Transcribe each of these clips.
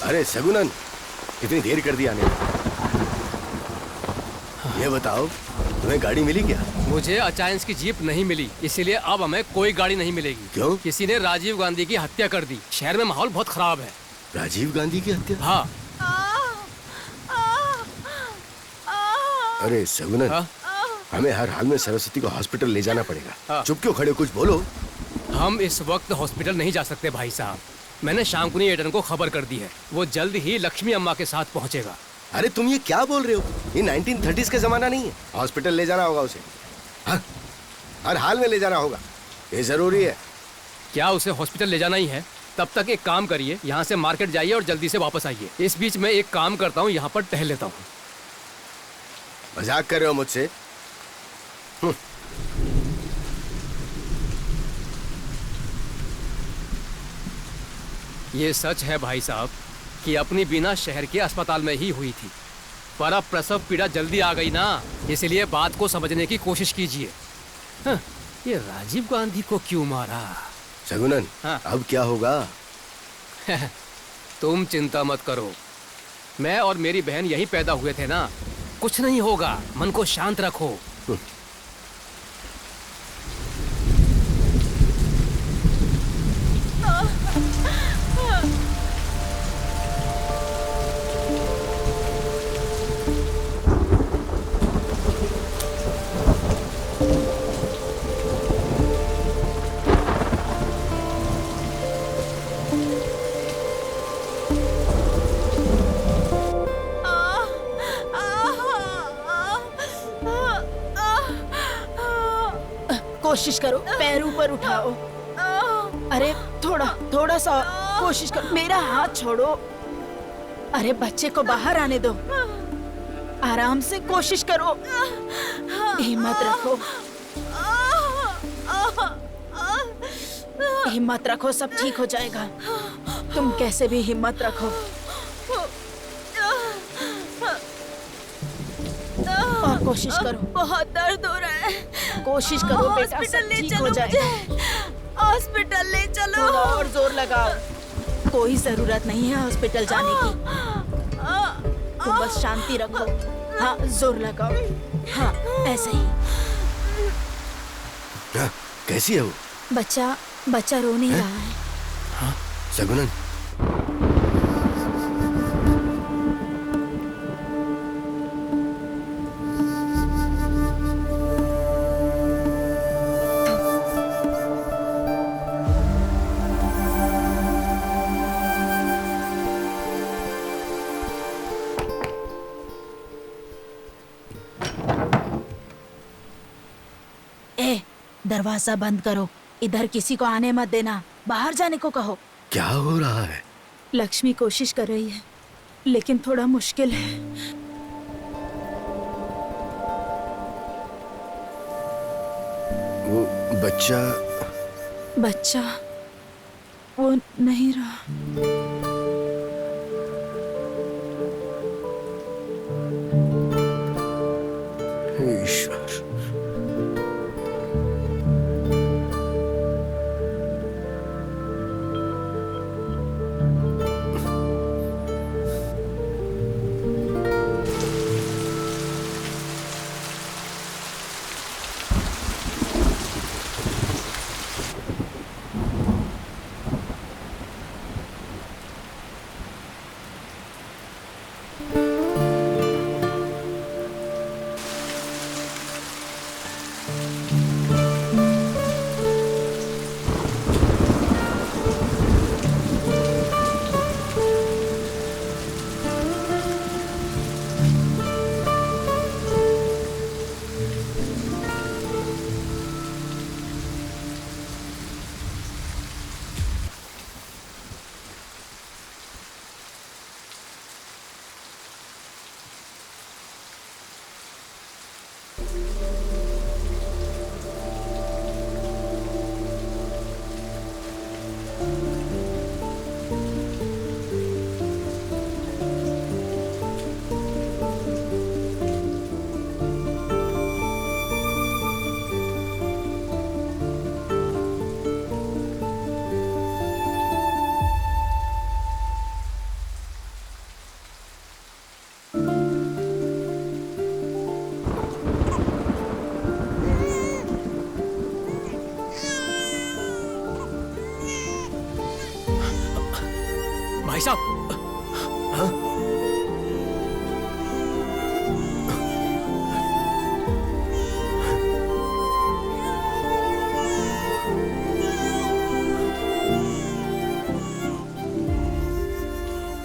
अरे सगुनन, इतनी देर कर दी आने में। ये बताओ, तुम्हें गाड़ी मिली क्या? मुझे अचायंस की जीप नहीं मिली, इसीलिए अब हमें कोई गाड़ी नहीं मिलेगी। क्यों? किसी ने राजीव गांधी की हत्या कर दी। शहर में माहौल बहुत खराब है। राजीव गांधी की हत्या? हाँ। अरे सगुनन, हाँ? हमें हर हाल में सरस्वती को हॉस्पिटल ले जाना पड़ेगा। हाँ। चुप क्यों खड़े हो, कुछ बोलो। हम इस वक्त हॉस्पिटल नहीं जा सकते भाई साहब। मैंने शांकुनी एडन को खबर कर दी है, वो जल्द ही लक्ष्मी अम्मा के साथ पहुंचेगा। अरे तुम ये क्या बोल रहे हो? ये 1930s का जमाना नहीं है। हॉस्पिटल ले जाना होगा उसे। हाँ? हर हाल में ले जाना होगा, ये जरूरी है। क्या उसे हॉस्पिटल ले जाना ही है? तब तक एक काम करिए, यहाँ से मार्केट जाइए और जल्दी से वापस आइए। इस बीच में एक काम करता हूँ, यहाँ पर टहल लेता हूँ। मजाक कर रहे हो मुझसे? ये सच है भाई साहब कि अपनी बीना शहर के अस्पताल में ही हुई थी, पर अब प्रसव पीड़ा जल्दी आ गई ना, इसलिए बात को समझने की कोशिश कीजिए। हाँ, ये राजीव गांधी को क्यों मारा? सगुनन, हाँ। अब क्या होगा? तुम चिंता मत करो, मैं और मेरी बहन यहीं पैदा हुए थे ना, कुछ नहीं होगा। मन को शांत रखो। कोशिश करो, पैर ऊपर उठाओ। अरे थोड़ा सा कोशिश करो, मेरा हाथ छोड़ो। अरे बच्चे को बाहर आने दो, आराम से कोशिश करो, हिम्मत रखो, हिम्मत रखो, सब ठीक हो जाएगा। तुम कैसे भी हिम्मत रखो और कोशिश करो। बहुत दर्द हो रहा है। कोशिश करो बेटा, सब ठीक हो जाएगा। हॉस्पिटल ले चलो। थोड़ा और जोर लगाओ। कोई जरूरत नहीं है हॉस्पिटल जाने की, तुम बस शांति रखो। हाँ, जोर लगाओ। हाँ, ऐसे ही। हाँ, कैसी है वो? बच्चा रो नहीं रहा है। हाँ, सगुनन, दरवाजा बंद करो, इधर किसी को आने मत देना, बाहर जाने को कहो। क्या हो रहा है? लक्ष्मी कोशिश कर रही है, लेकिन थोड़ा मुश्किल है। वो बच्चा वो नहीं रहा। ईश्वर, भाई साहब,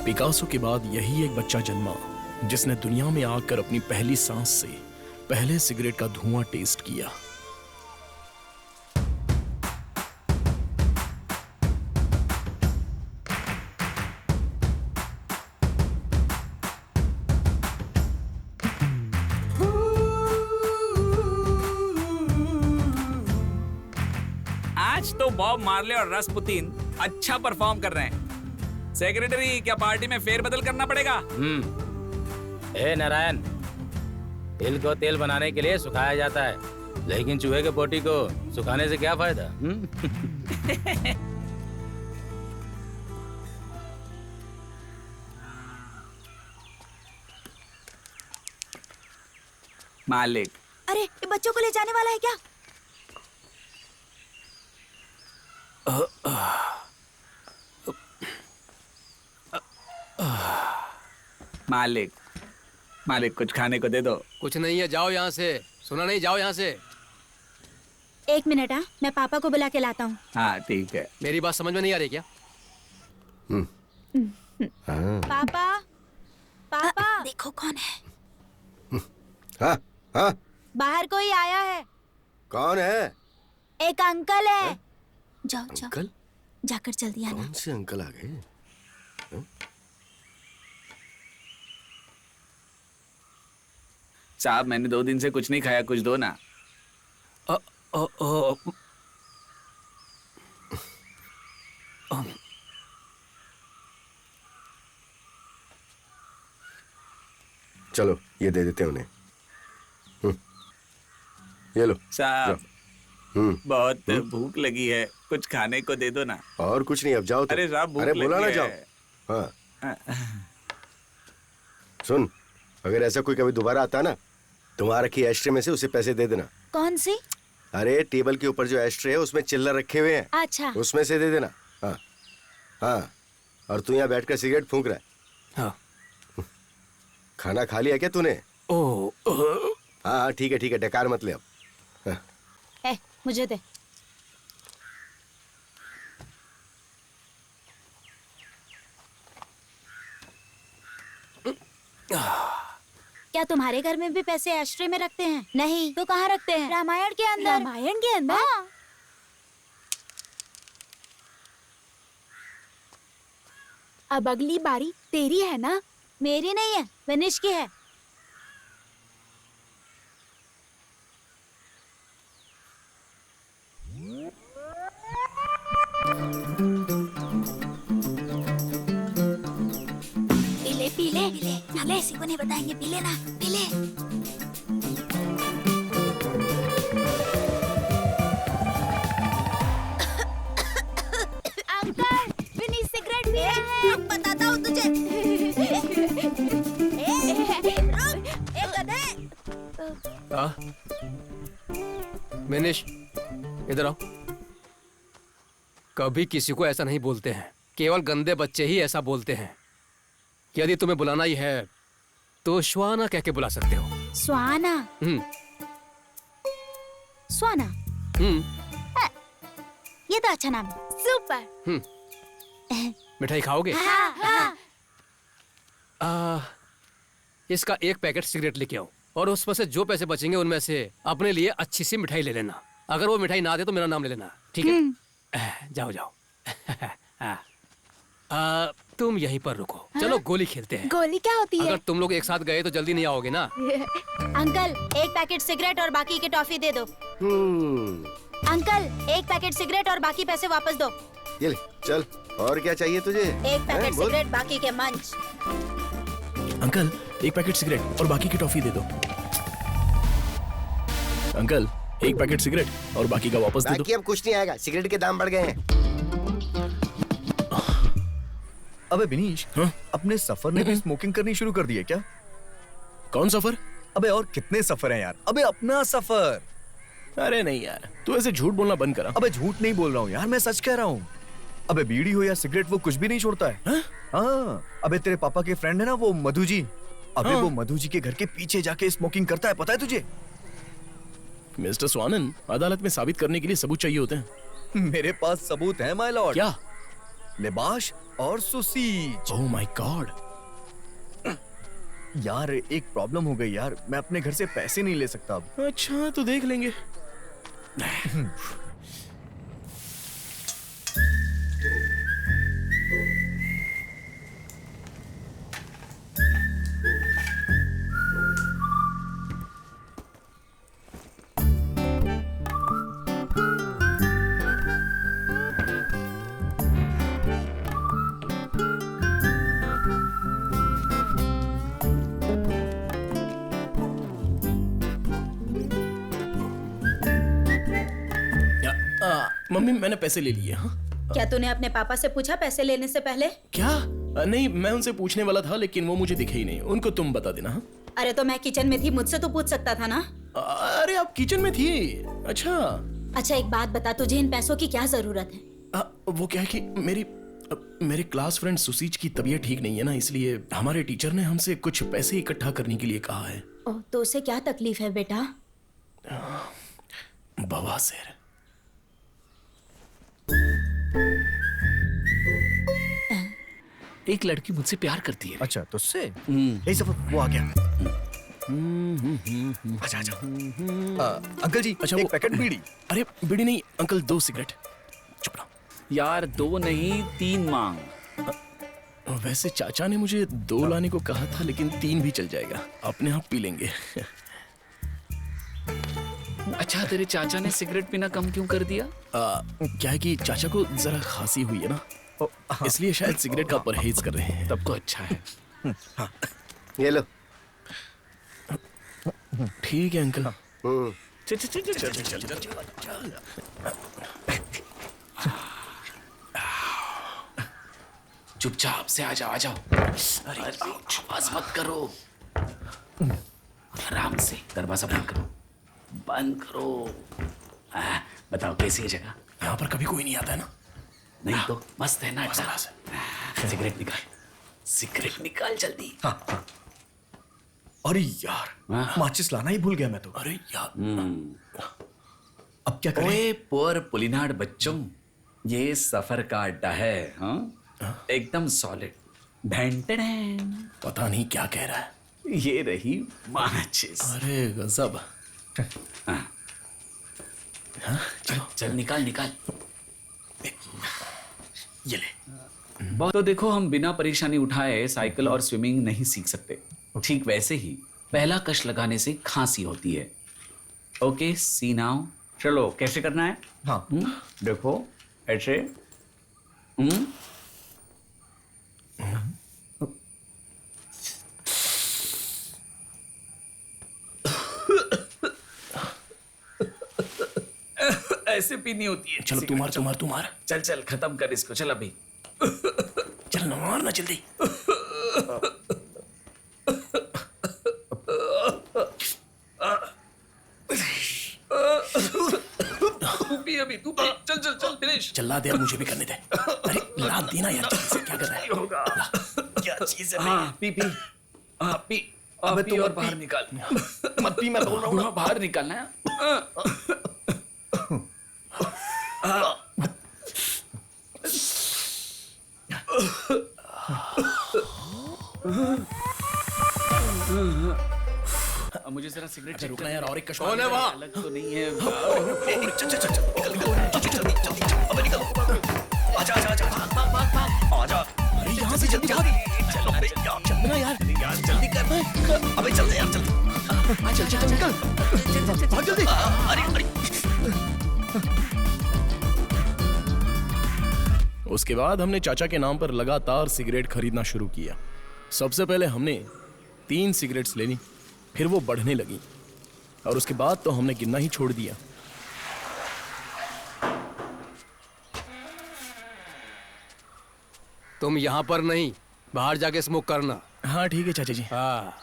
पिकासो के बाद यही एक बच्चा जन्मा जिसने दुनिया में आकर अपनी पहली सांस से पहले सिगरेट का धुआं टेस्ट किया। आज तो बॉब मार्ले और रसपुतीन अच्छा परफॉर्म कर रहे हैं। सेक्रेटरी, क्या पार्टी में फेरबदल करना पड़ेगा? हे नारायण, तिल को तेल बनाने के लिए सुखाया जाता है, लेकिन चूहे के बोटी को सुखाने से क्या फायदा? मालिक, अरे ये बच्चों को ले जाने वाला है क्या? मालिक, मालिक कुछ खाने को दे दो। कुछ नहीं है, जाओ यहाँ से। सुना नहीं, जाओ यहाँ से। एक मिनट, हाँ मैं पापा को बुला के लाता हूँ। हाँ ठीक है। मेरी बात समझ में नहीं आ रही क्या? पापा, पापा देखो कौन है। हाँ हाँ, बाहर कोई आया है। कौन है? एक अंकल है। जाओ जाओ, अंकल? जाकर जल्दी आना। कौन से अंकल आ गए? साहब, मैंने 2 दिन से कुछ नहीं खाया, कुछ दो ना। चलो ये दे देते हैं उन्हें। ये लो साहब, हम्म, बहुत भूख लगी है, कुछ खाने को दे दो ना। और कुछ नहीं, अब जाओ तुम। अरे साहब, भूख अरे बोला ना लगी जाओ। है। हाँ सुन, अगर ऐसा कोई कभी दोबारा आता ना, तुम्हारा रखी एस्ट्रे में से उसे पैसे दे देना। कौन सी? अरे टेबल के ऊपर जो एस्ट्रे है उसमें चिल्लर रखे हुए हैं, अच्छा। उसमें से दे देना। हाँ हाँ, और तू यहाँ बैठकर सिगरेट फूंक रहा है। हाँ। खाना खा लिया क्या तूने? ओ, हाँ हाँ ठीक है, डकार मत ले अब। हाँ। ए, मुझे दे। क्या तुम्हारे घर में भी पैसे एस्ट्रे में रखते हैं? नहीं तो कहाँ रखते हैं? रामायण के अंदर। रामायण के अंदर? हाँ। अब अगली बारी तेरी है ना? मेरी नहीं है, विनिश की है। पीले पीले पीले, किसी को नहीं बताएंगे, पीले ना पीले। अंकल, विनीत सिगरेट पिया है। अब बताता हूँ तुझे। रुक, एक गधे। मिनिश, इधर आओ। कभी किसी को ऐसा नहीं बोलते हैं, केवल गंदे बच्चे ही ऐसा बोलते हैं। यदि तुम्हें बुलाना ही है तो श्वाना कह के बुला सकते हो। स्वाना। स्वाना, ये तो अच्छा नाम है। सुपर। मिठाई खाओगे? हाँ, हाँ। इसका एक पैकेट सिगरेट लेके आओ और उसमें से जो पैसे बचेंगे उनमें से अपने लिए अच्छी सी मिठाई ले लेना। अगर वो मिठाई ना दे तो मेरा नाम ले लेना, ठीक है? जाओ जाओ। तुम यहीं पर रुको, चलो गोली खेलते हैं। गोली क्या होती है? अगर तुम लोग एक साथ गए तो जल्दी नहीं आओगे ना। अंकल, एक पैकेट सिगरेट और बाकी की टॉफी दे दो। अंकल, एक पैकेट सिगरेट और बाकी पैसे वापस दो। ये ले, चल। और क्या चाहिए तुझे? एक पैकेट बोल। सिगरेट, बाकी के मंच। अंकल, एक पैकेट सिगरेट और बाकी की टॉफी दे दो। अंकल, एक पैकेट सिगरेट और बाकी का वापस दे दो। बाकी अब कुछ नहीं आएगा, सिगरेट के दाम बढ़ गए हैं। अबे बिनीश, हाँ? अपने सफर में भी स्मोकिंग करनी शुरू कर दी है क्या? कौन सफर? अबे और कितने सफर हैं यार? अबे अपना सफर। अरे नहीं यार, तू ऐसे झूठ बोलना बंद करा। अबे झूठ नहीं बोल रहा हूँ यार, मैं सच कह रहा हूँ। अबे बीड़ी हो या सिगरेट वो कुछ भी नहीं छोड़ता है। हाँ, अबे तेरे पापा के फ्रेंड है ना वो मधु जी, अबे वो मधु जी के घर के पीछे जाके स्मोकिंग करता है, पता है तुझे? मिस्टर स्वानंद, अदालत में साबित करने के लिए सबूत चाहिए होते हैं। मेरे पास सबूत है माय लॉर्ड। क्या? निबाश और सुसीज। Oh my God. यार एक प्रॉब्लम हो गई यार, मैं अपने घर से पैसे नहीं ले सकता अब। अच्छा तो देख लेंगे। मम्मी मैंने पैसे ले लिए। हाँ क्या तूने अपने पापा से पूछा पैसे लेने से पहले? क्या? नहीं, मैं उनसे पूछने वाला था लेकिन वो मुझे दिखे ही नहीं। उनको तुम बता देना। हाँ? अरे तो मैं किचन में थी, मुझसे तो पूछ सकता था ना। अरे आप किचन में थी? अच्छा अच्छा एक बात बता, तुझे इन पैसों की क्या जरूरत है? वो क्या है कि मेरे क्लास फ्रेंड सुसीज की तबीयत ठीक नहीं है ना, इसलिए हमारे टीचर ने हमसे कुछ पैसे इकट्ठा करने के लिए कहा है। ओह, तो उसे क्या तकलीफ है बेटा? बवासीर। एक लड़की मुझसे प्यार करती है। अच्छा तो उससे यही सफर वो आ गया। आजा आजा। अंकल जी अच्छा, एक वो पैकेट बीड़ी। अरे बीड़ी नहीं अंकल, 2 सिगरेट। चुप रहो यार 2 नहीं 3 मांग। वैसे चाचा ने मुझे 2 लाने को कहा था लेकिन 3 भी चल जाएगा, अपने आप पी लेंगे। अच्छा तेरे चाचा ने सिगरेट पीना कम क्यों कर दिया? क्या है कि चाचा को जरा खांसी हुई है ना, इसलिए शायद सिगरेट का परहेज कर रहे हैं। तब तो अच्छा है। ये लो। ठीक है अंकल। चल चल चल चल चल चल चल। चुपचाप से आ जाओ आ जाओ। अरे आवाज मत करो, आराम से। दरवाजा बंद करो, बंद करो। बताओ कैसी है जगह? यहाँ पर कभी कोई नहीं आता है ना? नहीं तो मस्त है ना। सिगरेट निकाल, सिगरेट निकाल जल्दी। अरे यार माचिस लाना ही भूल गया मैं तो। अरे यार अब क्या करें? ओए पुअर पुलिनाड बच्चों, ये सफर का अड्डा है। हाँ एकदम सॉलिड। पता नहीं क्या कह रहा है। ये रही माचिस। अरे गजब। चल चल निकाल निकाल। ये ले। तो देखो, हम बिना परेशानी उठाए साइकिल और स्विमिंग नहीं सीख सकते। ठीक वैसे ही पहला कश लगाने से खांसी होती है। ओके सी नाउ। चलो कैसे करना है? हाँ देखो ऐसे। ऐसे पीनी होती है। चलो तू मार। चल चल खत्म कर इसको। चल अभी चल ना मारना जल्दी। तू पी। चल चल चल दिनेश। चला दे, मुझे भी करने दे। अरे ला देना यार, जल्दी से। क्या कर रहा है? होगा क्या चीज है? हाँ पी पी। हाँ पी। अबे पी तो और मत बाहर पी। निकाल। मत पी, मैं बोल रहा हूँ ना। बाहर निकालना है। मुझे जरा सिगरेट चेक रुकना यार, और एक कश। कौन है वहाँ? अलग तो नहीं है। अरे यहाँ से जल्दी चलना यार, जल्दी कर। अबे चल यार चल। चल निकल, बहुत जल्दी। अरे उसके बाद हमने चाचा के नाम पर लगातार सिगरेट खरीदना शुरू किया। सबसे पहले हमने 3 सिगरेट्स ले ली, फिर वो बढ़ने लगी और उसके बाद तो हमने गिनना ही छोड़ दिया। तुम यहाँ पर नहीं, बाहर जाके स्मोक करना। हाँ ठीक है चाचा जी। हाँ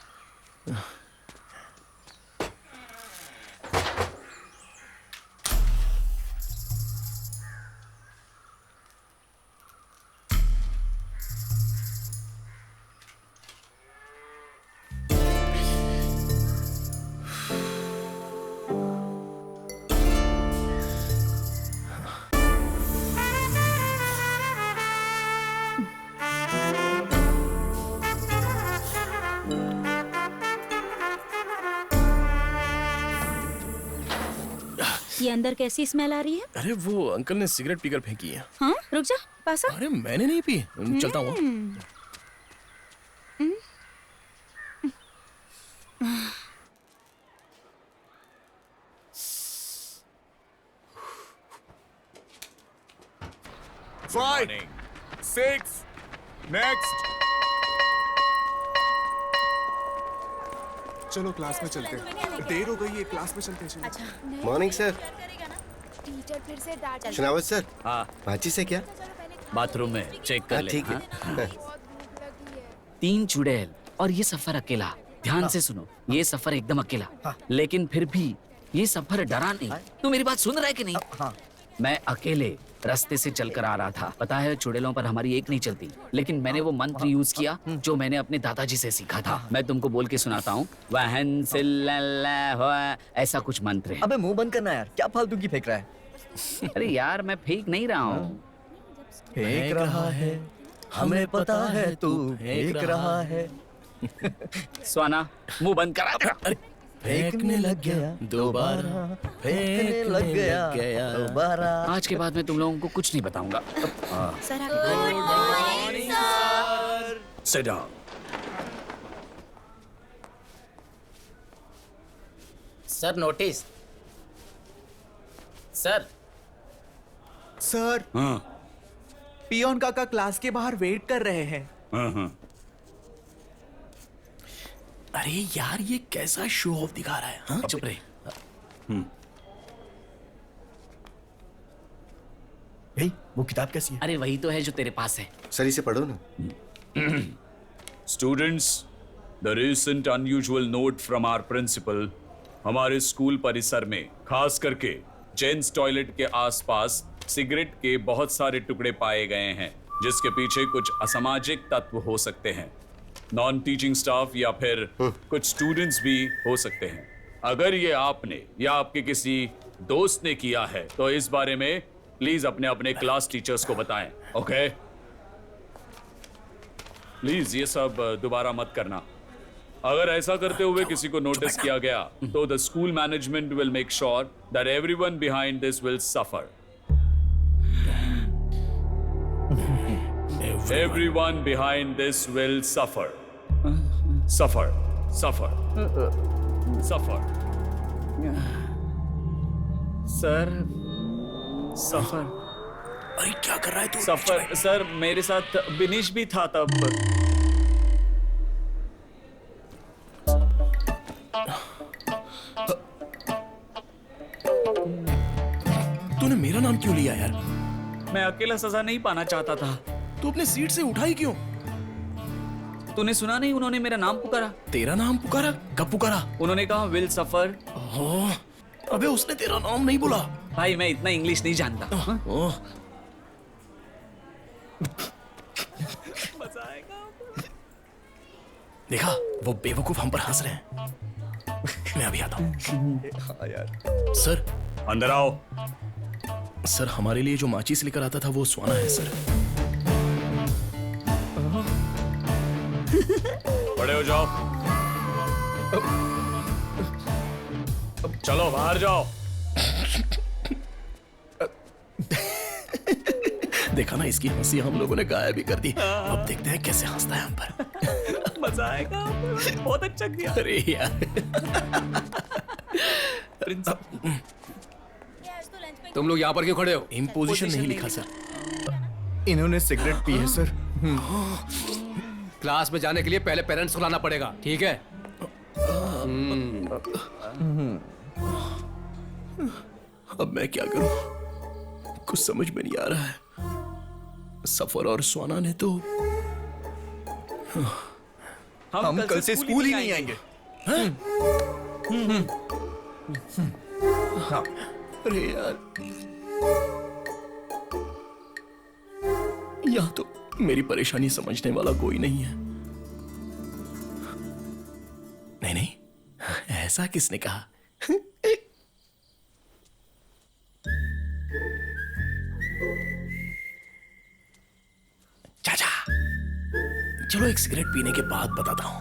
ये अंदर कैसी स्मेल आ रही है? अरे वो अंकल ने सिगरेट पीकर फेंकी है। हाँ, रुक जा, पास आ। अरे मैंने नहीं पी, चलता हूँ। Five, six, next. चलो क्लास में चलते हैं। देर हो गई है, क्लास में चलते हैं। चलो। Morning sir. टीचर फिर से डांट शनावत सर, हाँ, माचिस है क्या? बाथरूम में चेक कर हाँ ले। ठीक है। हाँ? 3 चुड़ैल और ये सफर अकेला। ध्यान से सुनो, ये सफर एकदम अकेला, लेकिन फिर भी ये सफर डरा नहीं। तू मेरी बात सुन रहा है कि नहीं? मैं अकेले रास्ते से चलकर आ रहा था। पता है चुड़ैलों पर हमारी एक नहीं चलती, लेकिन मैंने वो मंत्र यूज किया जो मैंने अपने दादाजी से सीखा था। मैं तुमको बोल के सुनाता हूँ। वहन सिल्लल्ला हो, ऐसा कुछ मंत्र है। अबे मुंह बंद करना यार, क्या फालतू की फेंक रहा है? अरे यार मैं फेंक नहीं रहा हूँ। फेंक रहा है, हमें पता है तू फेंक रहा है। स्वाना मुंह बंद करा दे। फेंकने लग गया दोबारा, फेंकने लग गया दोबारा। आज के बाद मैं तुम लोगों को कुछ नहीं बताऊंगा। Sir Sit down. Sir notice. Sir sir, peon काका क्लास के बाहर वेट कर रहे हैं। अरे यार ये कैसा शो ऑफ दिखा रहा है? हाँ चुप रहे। वो किताब कैसी है? अरे वही तो है जो तेरे पास है। सर इसे पढ़ो ना। Students, the recent unusual note from our principal, हमारे स्कूल परिसर में खास करके जेंट्स टॉयलेट के आसपास सिगरेट के बहुत सारे टुकड़े पाए गए हैं, जिसके पीछे कुछ असामाजिक तत्व हो सकते हैं। नॉन टीचिंग स्टाफ या फिर कुछ स्टूडेंट्स भी हो सकते हैं। अगर ये आपने या आपके किसी दोस्त ने किया है तो इस बारे में प्लीज अपने अपने क्लास टीचर्स को बताएं। ओके, प्लीज ये सब दोबारा मत करना। अगर ऐसा करते हुए किसी को नोटिस किया गया तो the school management will make sure that everyone behind this will suffer. Everyone behind this will suffer. Suffer. Suffer. Suffer. Sir suffer. अरे क्या कर रहा है तू? सफर सर, मेरे साथ बिनीश भी था तब। तूने मेरा नाम क्यों लिया यार? मैं अकेला सजा नहीं पाना चाहता था। तू अपने सीट से उठाई क्यों? तूने सुना नहीं, उन्होंने मेरा नाम पुकारा। तेरा नाम पुकारा? कब पुकारा? उन्होंने कहा विल सफर। ओह, अबे उसने तेरा नाम नहीं बोला। भाई मैं इतना इंग्लिश नहीं जानता। ओह, देखा वो बेवकूफ हम पर हंस रहे हैं। मैं अभी आता हूँ। यार सर, अंदर आओ। सर हमारे लिए जो माचिस लेकर आता था वो स्वाना है सर। खड़े हो जाओ। चलो बाहर जाओ। देखा ना, इसकी हंसी हम लोगों ने गायब भी कर दी। अब देखते हैं कैसे हंसता है हम पर। मजा आएगा। बहुत अच्छा किया। अरे यार तुम लोग यहाँ पर क्यों खड़े हो? इम्पोजिशन नहीं लिखा सर। इन्होंने सिगरेट पी है सर। क्लास में जाने के लिए पहले पेरेंट्स को लाना पड़ेगा, ठीक है? अब मैं क्या करूं? कुछ समझ में नहीं आ रहा है। सफर और स्वाना ने तो हम कल से स्कूल ही नहीं आएंगे। अरे यार, यहाँ तो मेरी परेशानी समझने वाला कोई नहीं है। नहीं नहीं, ऐसा किसने कहा? चाचा, चलो एक सिगरेट पीने के बाद बताता हूं।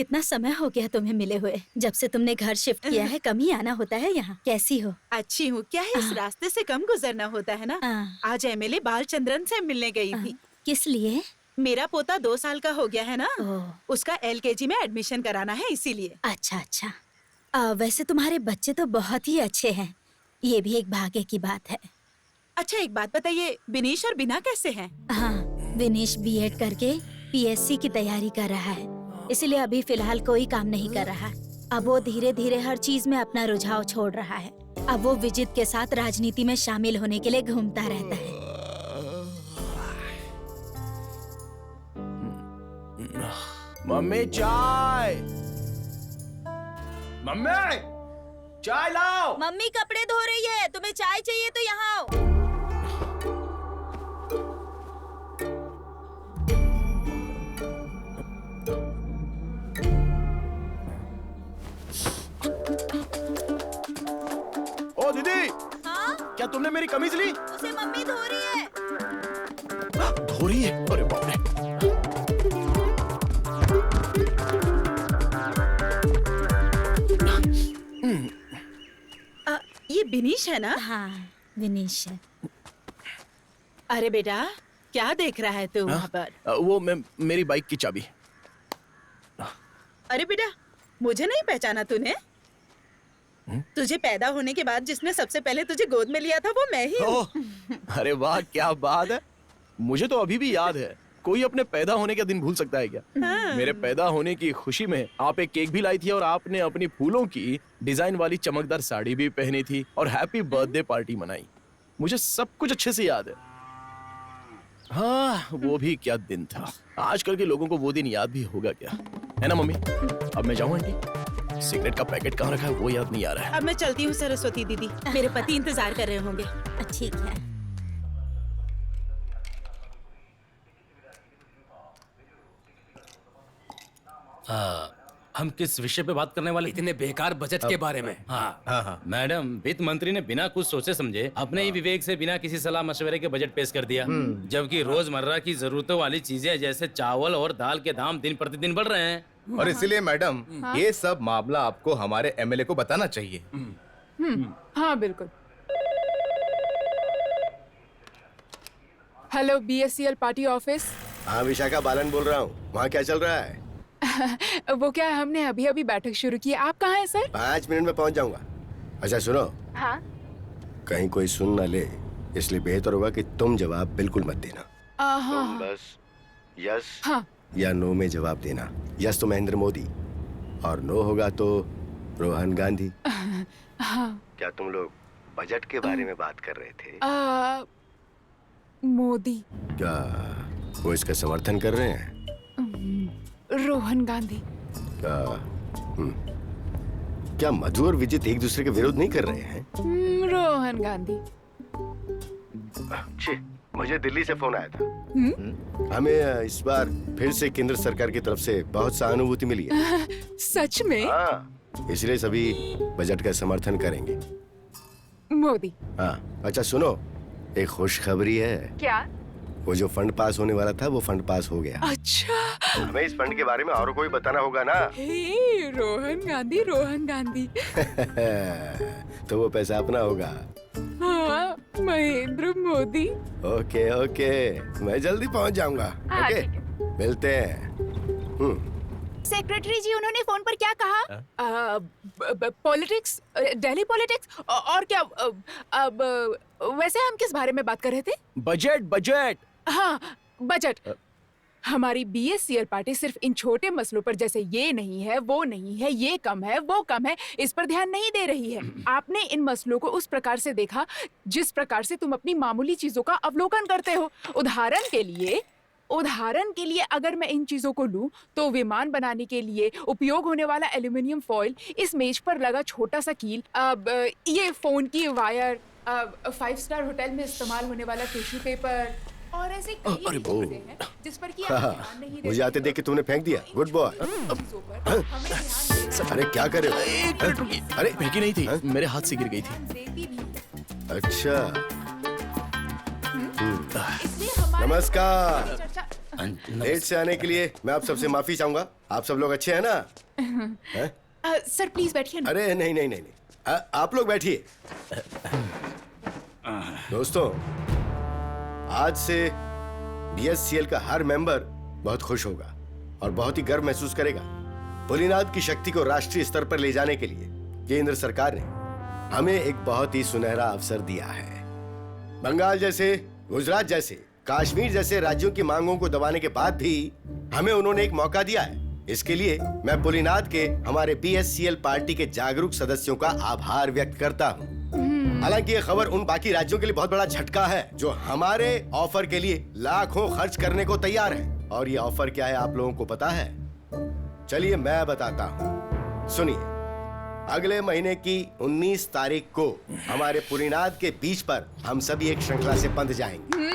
कितना समय हो गया तुम्हें मिले हुए। जब से तुमने घर शिफ्ट किया है कम ही आना होता है यहाँ। कैसी हो? अच्छी हूँ। क्या है, इस रास्ते से कम गुजरना होता है ना। आज एमएलए बालचंद्रन से मिलने गई थी। किस लिए? मेरा पोता 2 साल का हो गया है ना, उसका LKG में एडमिशन कराना है, इसीलिए। अच्छा अच्छा। वैसे तुम्हारे बच्चे तो बहुत ही अच्छे हैं, ये भी एक भाग्य की बात है। अच्छा एक बात बताइए, विनीश और बिना कैसे हैं? हाँ, विनीश B.Ed करके PSC की तैयारी कर रहा है, इसलिए अभी फिलहाल कोई काम नहीं कर रहा। अब वो धीरे धीरे हर चीज में अपना रुझाव छोड़ रहा है। अब वो विजित के साथ राजनीति में शामिल होने के लिए घूमता रहता है। मम्मी चाय, मम्मी चाय लाओ। मम्मी कपड़े धो रही है, तुम्हें चाय चाहिए तो यहाँ आओ। ओ दीदी, हाँ? क्या तुमने मेरी कमीज ली? उसे मम्मी धो रही है। धो रही है? अरे बाप रे। ये विनीश है ना? हाँ, विनीश है। अरे बेटा, क्या देख रहा है तू वहाँ पर? वो मेरी बाइक की चाबी। अरे बेटा, मुझे नहीं पहचाना तूने? तुझे पैदा होने के बाद जिसने सबसे पहले तुझे गोद में लिया था वो मैं ही हूँ। अरे वाह, क्या बात है। मुझे तो अभी भी याद है। कोई अपने पैदा होने का दिन भूल सकता है क्या? मेरे पैदा होने की खुशी में आप एक केक भी लाई थी और आपने अपनी फूलों की डिजाइन वाली चमकदार साड़ी भी पहनी थी और हैप्पी बर्थडे पार्टी मनाई। मुझे सब कुछ अच्छे से याद है। हाँ, वो भी क्या दिन था। आजकल के लोगों को वो दिन याद भी होगा क्या, है ना मम्मी? अब मैं जाऊँ आंटी? सिगरेट का पैकेट कहाँ रखा है वो याद नहीं आ रहा है। अब मैं चलती हूँ सरस्वती दीदी, मेरे पति इंतजार कर रहे होंगे। ठीक है। हम किस विषय पे बात करने वाले? इतने बेकार बजट के बारे में। हाँ मैडम, वित्त मंत्री ने बिना कुछ सोचे समझे अपने ही विवेक से बिना किसी सलाह मशवरे के बजट पेश कर दिया, जबकि रोजमर्रा की जरूरतों वाली चीजें जैसे चावल और दाल के दाम दिन प्रतिदिन बढ़ रहे हैं। और इसीलिए मैडम, ये सब मामला आपको हमारे MLA को बताना चाहिए। हाँ बिल्कुल। Hello, BSCL party office. हाँ, विशाखा बालन बोल रहा हूँ। वहाँ क्या चल रहा है? वो क्या, हमने अभी अभी बैठक शुरू की है। आप कहाँ हैं सर? 5 मिनट में पहुँच जाऊंगा। अच्छा सुनो, हाँ? कहीं कोई सुन ना ले, इसलिए बेहतर होगा कि तुम जवाब बिल्कुल मत देना। तुम बस यस या नो में जवाब देना। यस तो महेंद्र मोदी और नो होगा तो रोहन गांधी। क्या तुम लोग बजट के बारे में बात कर रहे थे? मोदी। क्या वो इसका समर्थन कर रहे हैं? रोहन गांधी। क्या मधु और विजित एक दूसरे के विरोध नहीं कर रहे हैं? रोहन गांधी। मुझे दिल्ली से फोन आया था। हमें इस बार फिर से केंद्र सरकार की तरफ से बहुत सहानुभूति मिली है। सच में? हाँ, इसलिए सभी बजट का समर्थन करेंगे। मोदी। हाँ, अच्छा सुनो, एक खुशखबरी है। क्या? वो जो फंड पास होने वाला था वो फंड पास हो गया। अच्छा। हमें इस फंड के बारे में और कोई बताना होगा ना। हे, रोहन गांधी, रोहन गांधी। तो वो पैसा अपना होगा। हाँ, महेंद्र मोदी। ओके ओके, मैं जल्दी पहुंच जाऊंगा। ओके, मिलते हैं। सेक्रेटरी जी, उन्होंने फोन पर क्या कहा? पॉलिटिक्स, दिल्ली पॉलिटिक्स और क्या? अब वैसे हम किस बारे में बात कर रहे थे? बजट। हाँ, बजट। हमारी BSCL पार्टी सिर्फ इन छोटे मसलों पर, जैसे ये नहीं है, वो नहीं है, ये कम है, वो कम है, इस पर ध्यान नहीं दे रही है। आपने इन मसलों को उस प्रकार से देखा जिस प्रकार से तुम अपनी मामूली चीजों का अवलोकन करते हो। उदाहरण के लिए अगर मैं इन चीजों को लूं तो विमान बनाने के लिए उपयोग होने वाला एल्यूमिनियम फॉइल, इस मेज पर लगा छोटा सा कील, अब ये फोन की वायर, 5 स्टार होटल में इस्तेमाल होने वाला टिश्यू पेपर और ऐसे कई चीजें हैं जिस पर कि आप ध्यान नहीं देते। मुझे आते देख के तुमने फेंक दिया। Good boy. अरे क्या कर रहे हो? अरे फेंकी नहीं थी, मेरे हाथ से गिर गई थी। अच्छा, नमस्कार। लेट से आने के लिए मैं आप सबसे माफी चाहूंगा। आप सब लोग अच्छे हैं ना? हैं? सर प्लीज बैठिए ना। अरे नहीं नहीं नहीं नहीं, आप लोग बैठिए। दोस्तों, आज से BSCL का हर मेंबर बहुत खुश होगा और बहुत ही गर्व महसूस करेगा। पुलिनाद की शक्ति को राष्ट्रीय स्तर पर ले जाने के लिए केंद्र सरकार ने हमें एक बहुत ही सुनहरा अवसर दिया है। बंगाल जैसे, गुजरात जैसे, कश्मीर जैसे राज्यों की मांगों को दबाने के बाद भी हमें उन्होंने एक मौका दिया है। इसके लिए मैं पुलिनाद के हमारे BSCL पार्टी के जागरूक सदस्यों का आभार व्यक्त करता हूँ। हालांकि ये खबर उन बाकी राज्यों के लिए बहुत बड़ा झटका है जो हमारे ऑफर के लिए लाखों खर्च करने को तैयार है। और ये ऑफर क्या है आप लोगों को पता है? चलिए मैं बताता हूँ, सुनिए। अगले महीने की 19 तारीख को हमारे पुलिनाद के बीच पर हम सभी एक श्रृंखला से बंध जाएंगे।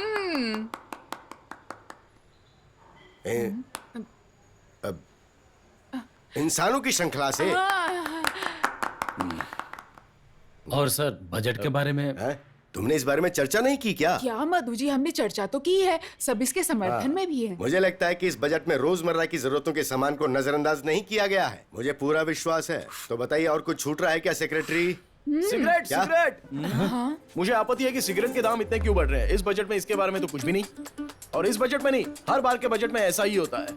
इंसानों की श्रृंखला से। और सर बजट के बारे में है? तुमने इस बारे में चर्चा नहीं की क्या? क्या मधु जी, हमने चर्चा तो की है, सब इसके समर्थन में भी है। मुझे लगता है कि इस बजट में रोजमर्रा की जरूरतों के सामान को नजरअंदाज नहीं किया गया है। मुझे पूरा विश्वास है। तो बताइए, और कुछ छूट रहा है क्या सेक्रेटरी? सिगरेट क्या? सिगरेट। मुझे आपत्ति है कि सिगरेट के दाम इतने क्यों बढ़ रहे हैं। इस बजट में इसके बारे में तो कुछ भी नहीं, और इस बजट में नहीं, हर बार के बजट में ऐसा ही होता है।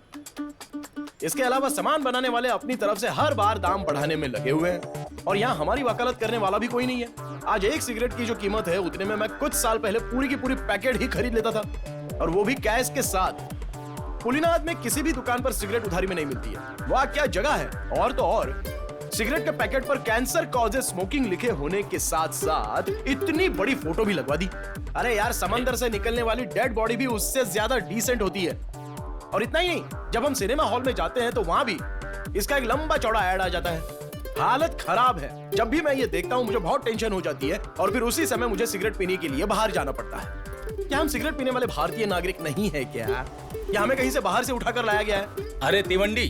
इसके अलावा सामान बनाने वाले अपनी तरफ से हर बार दाम बढ़ाने में लगे हुए हैं, और यहाँ हमारी वकालत करने वाला भी कोई नहीं है। आज एक सिगरेट की जो कीमत है उतने में मैं कुछ साल पहले पूरी की पूरी पैकेट ही खरीद लेता था, और वो भी कैश के साथ। पुलिनाद में किसी भी दुकान पर सिगरेट उधारी में नहीं मिलती है। वाह क्या जगह है। और तो और सिगरेट के पैकेट पर कैंसर कॉजेज स्मोकिंग लिखे होने के साथ साथ इतनी बड़ी फोटो भी लगवा दी। अरे यार, समंदर से निकलने वाली डेड बॉडी भी उससे ज्यादा डिसेंट होती है। और इतना ही नहीं, जब हम सिनेमा हॉल में जाते हैं तो वहां भी इसका एक लंबा चौड़ा ऐड आ जाता है। हालत खराब है। जब भी मैं ये देखता हूँ मुझे बहुत टेंशन हो जाती है, और फिर उसी समय मुझे सिगरेट पीने के लिए बाहर जाना पड़ता है। क्या हम सिगरेट पीने वाले भारतीय नागरिक नहीं है क्या? या हमें कहीं से बाहर से उठाकर लाया गया है? अरे तिवंडी,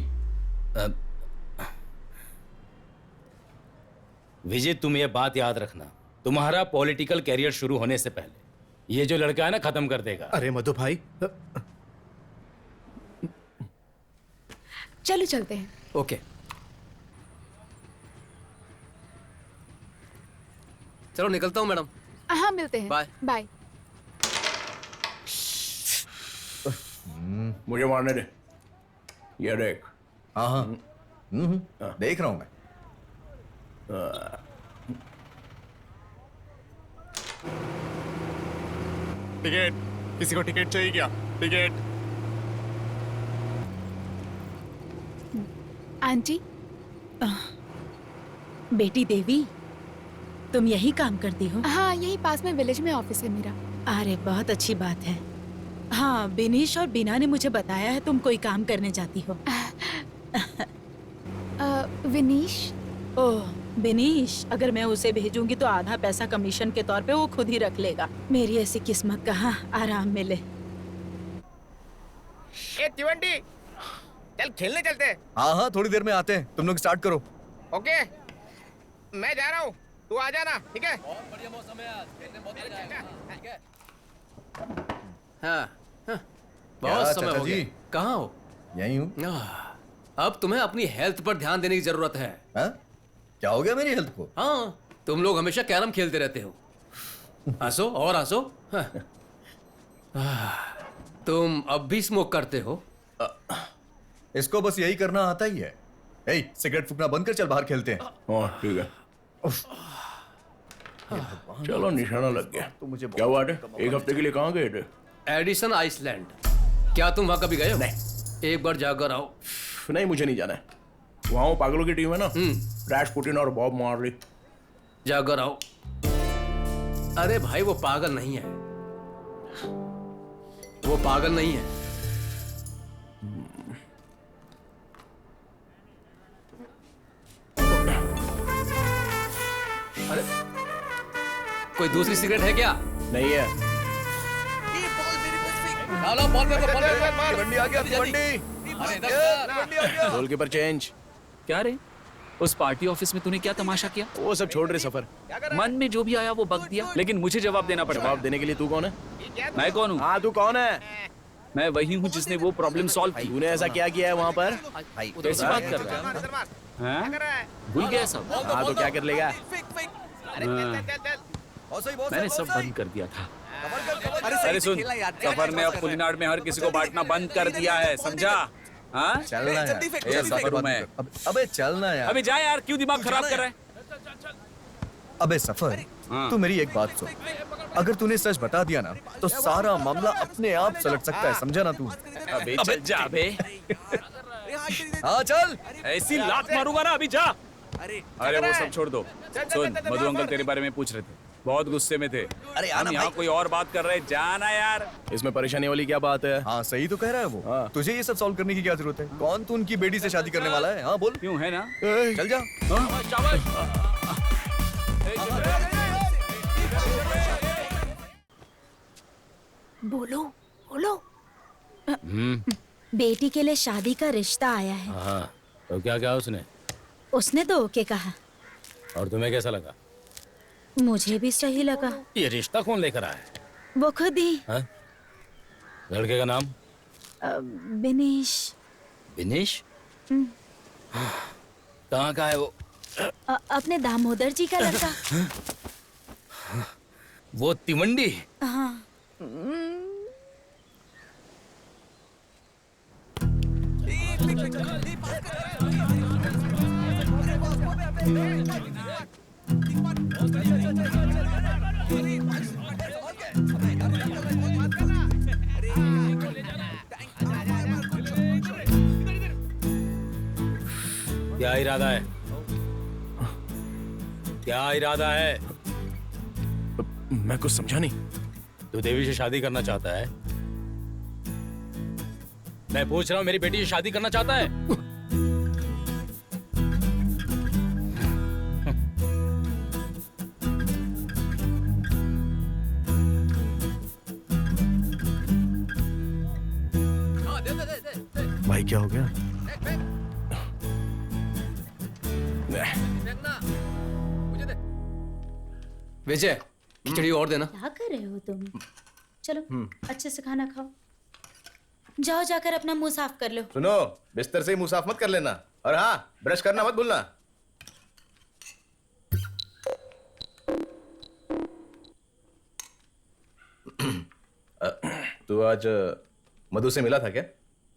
विजय, तुम ये बात याद रखना, तुम्हारा पॉलिटिकल कैरियर शुरू होने से पहले ये जो लड़का है ना, खत्म कर देगा। अरे मधु भाई, चलो चलते हैं। ओके, चलो निकलता हूँ मैडम। हाँ, मिलते हैं। Bye bye. मुझे मारने दे। ये देख। हाँ हाँ, देख रहा हूँ मैं। टिकट, किसी को टिकट चाहिए क्या? टिकट। आंटी, बेटी देवी, तुम यही काम करती हो? हाँ, यही पास में विलेज में ऑफिस है मेरा। अरे बहुत अच्छी बात है। हाँ, बिनीश और बीना ने मुझे बताया है तुम कोई काम करने जाती हो। विनीश? ओह बिनीश, अगर मैं उसे भेजूंगी तो आधा पैसा कमीशन के तौर पे वो खुद ही रख लेगा। मेरी ऐसी किस्मत कहाँ आराम मिले। ए तिवंडी, चल खेलने चलते हैं। हाँ हाँ, थोड़ी देर में आते हैं, तुम लोग स्टार्ट करो। ओके, मैं जा रहा हूँ, तू आ जाना, ठीक है? बहुत बढ़िया मौसम है आज, खेलने बहुत मजा आएगा, ठीक है? हाँ, हाँ, बहुत समय हो गया। कहाँ हो? यहीं हूँ। अब तुम्हें अपनी हेल्थ पर ध्यान देने की जरूरत है। हाँ? क्या हो गया मेरी हेल्थ को? हाँ, तुम लोग हमेशा कैरम खेलते रहते हो। हंसो और हंसो। हाँ। तुम अब भी स्मोक करते हो? इसको बस यही करना आता ही है। ए, सिगरेट फूकना बंद कर, चल बाहर खेलते हैं। हाँ ठीक है। चलो निशाना लग गया। तो मुझे क्या बात है, एक हफ्ते के लिए कहाँ गए थे? Edison Iceland. क्या तुम वहां कभी गए हो? नहीं। एक बार जाकर आओ। नहीं, मुझे नहीं जाना है। वहाँ वो पागलों की टीम है ना, रैस्पुटिन और बॉब मार्ली। जाकर आओ। अरे भाई, वो पागल नहीं है, वो पागल नहीं है। अरे कोई दूसरी सिगरेट है क्या? नहीं है। बॉल मेरे को, बॉल मेरे को। भिवंडी आ गया, भिवंडी। Goalkeeper change. क्या रे, उस पार्टी ऑफिस में तूने क्या तमाशा किया? वो सब छोड़ रहे सफर। मन में जो भी आया वो बक दिया, लेकिन मुझे जवाब देना पड़ा। जवाब देने के लिए तू कौन है? मैं कौन हूँ? हाँ, तू कौन है? मैं वही हूँ जिसने वो प्रॉब्लम सॉल्व की। तूने ऐसा क्या किया है वहाँ पर? कैसी बात कर रहा है? हाँ? भूल गया सब? हाँ तो क्या कर लेगा? मैंने सब बंद कर दिया था। अरे सुन, सफर में अब पुलिनाड में हर किसी को बांटना बंद कर दिया है, समझा? हाँ? चलना यार। ये सफर में। अबे चलना यार। अभी जा यार, क्यों दिमाग खराब कर रहा है? अबे सफर, तू मेरी एक बात सुन। अगर तूने सच बता दिया ना तो सारा मामला अपने आप सुलझ सकता है, समझा ना तू? अबे चल जा बे। हाँ चल। ऐसी लात मारूंगा ना, अभी जा। अरे वो सब छोड़ दो। सुन, मधु अंकल तेरे बारे में पूछ रहे थे, बहुत गुस्से में थे। अरे हम यहाँ कोई और बात कर रहे हैं, जाना यार। इसमें परेशानी वाली क्या बात है? हाँ सही तो कह रहा है वो। हाँ। तुझे ये सब सॉल्व करने की क्या जरूरत है? कौन तू उनकी बेटी से शादी करने वाला है? हाँ बोल। क्यों है ना? चल जा। बोलो बोलो। बेटी के लिए शादी का रिश्ता आया है। हाँ, तो क्या क्या उसने? उसने तो ओके कहा। और तुम्हें कैसा लगा? मुझे भी सही लगा। ये रिश्ता कौन लेकर आया है? वो खुद ही। हाँ? लड़के का नाम? बिनेश। बिनेश? कहाँ का है वो? अपने दामोदर जी का लड़का। वो तिवंडी? हाँ। क्या इरादा है? क्या इरादा है? मैं कुछ समझा नहीं। तू देवी से शादी करना चाहता है? मैं पूछ रहा हूँ, मेरी बेटी से शादी करना चाहता है? भाई क्या हो गया? विजय, खिचड़ी और देना। क्या कर रहे हो तुम? चलो अच्छे से खाना खाओ। जाओ जाकर अपना मुंह साफ कर लो। सुनो, बिस्तर से ही मुंह साफ मत कर लेना, और हाँ ब्रश करना मत भूलना। तू आज मधु से मिला था क्या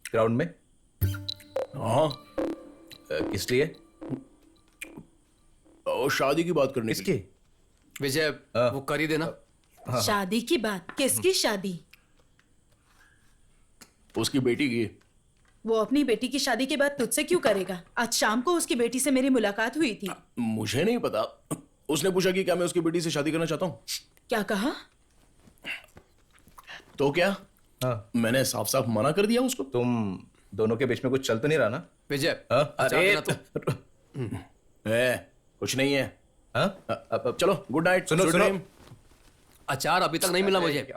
ग्राउंड में? हाँ। किस लिए? शादी की बात करने किसकी? विजय, वो कर ही देना। शादी की बात? किसकी शादी? उसकी बेटी की। वो अपनी बेटी की शादी के बाद तुझसे क्यों करेगा? आज शाम को उसकी बेटी से मेरी मुलाकात हुई थी। मुझे नहीं पता। उसने पूछा कि क्या मैं उसकी बेटी से शादी करना चाहता हूँ। क्या कहा? तो क्या? मैंने साफ साफ मना कर दिया उसको। तुम दोनों के बीच में कुछ चल तो नहीं रहा ना? विजय, अरे कुछ नहीं है। चलो गुड नाइट। सुनो, अचार अभी तक नहीं मिला मुझे।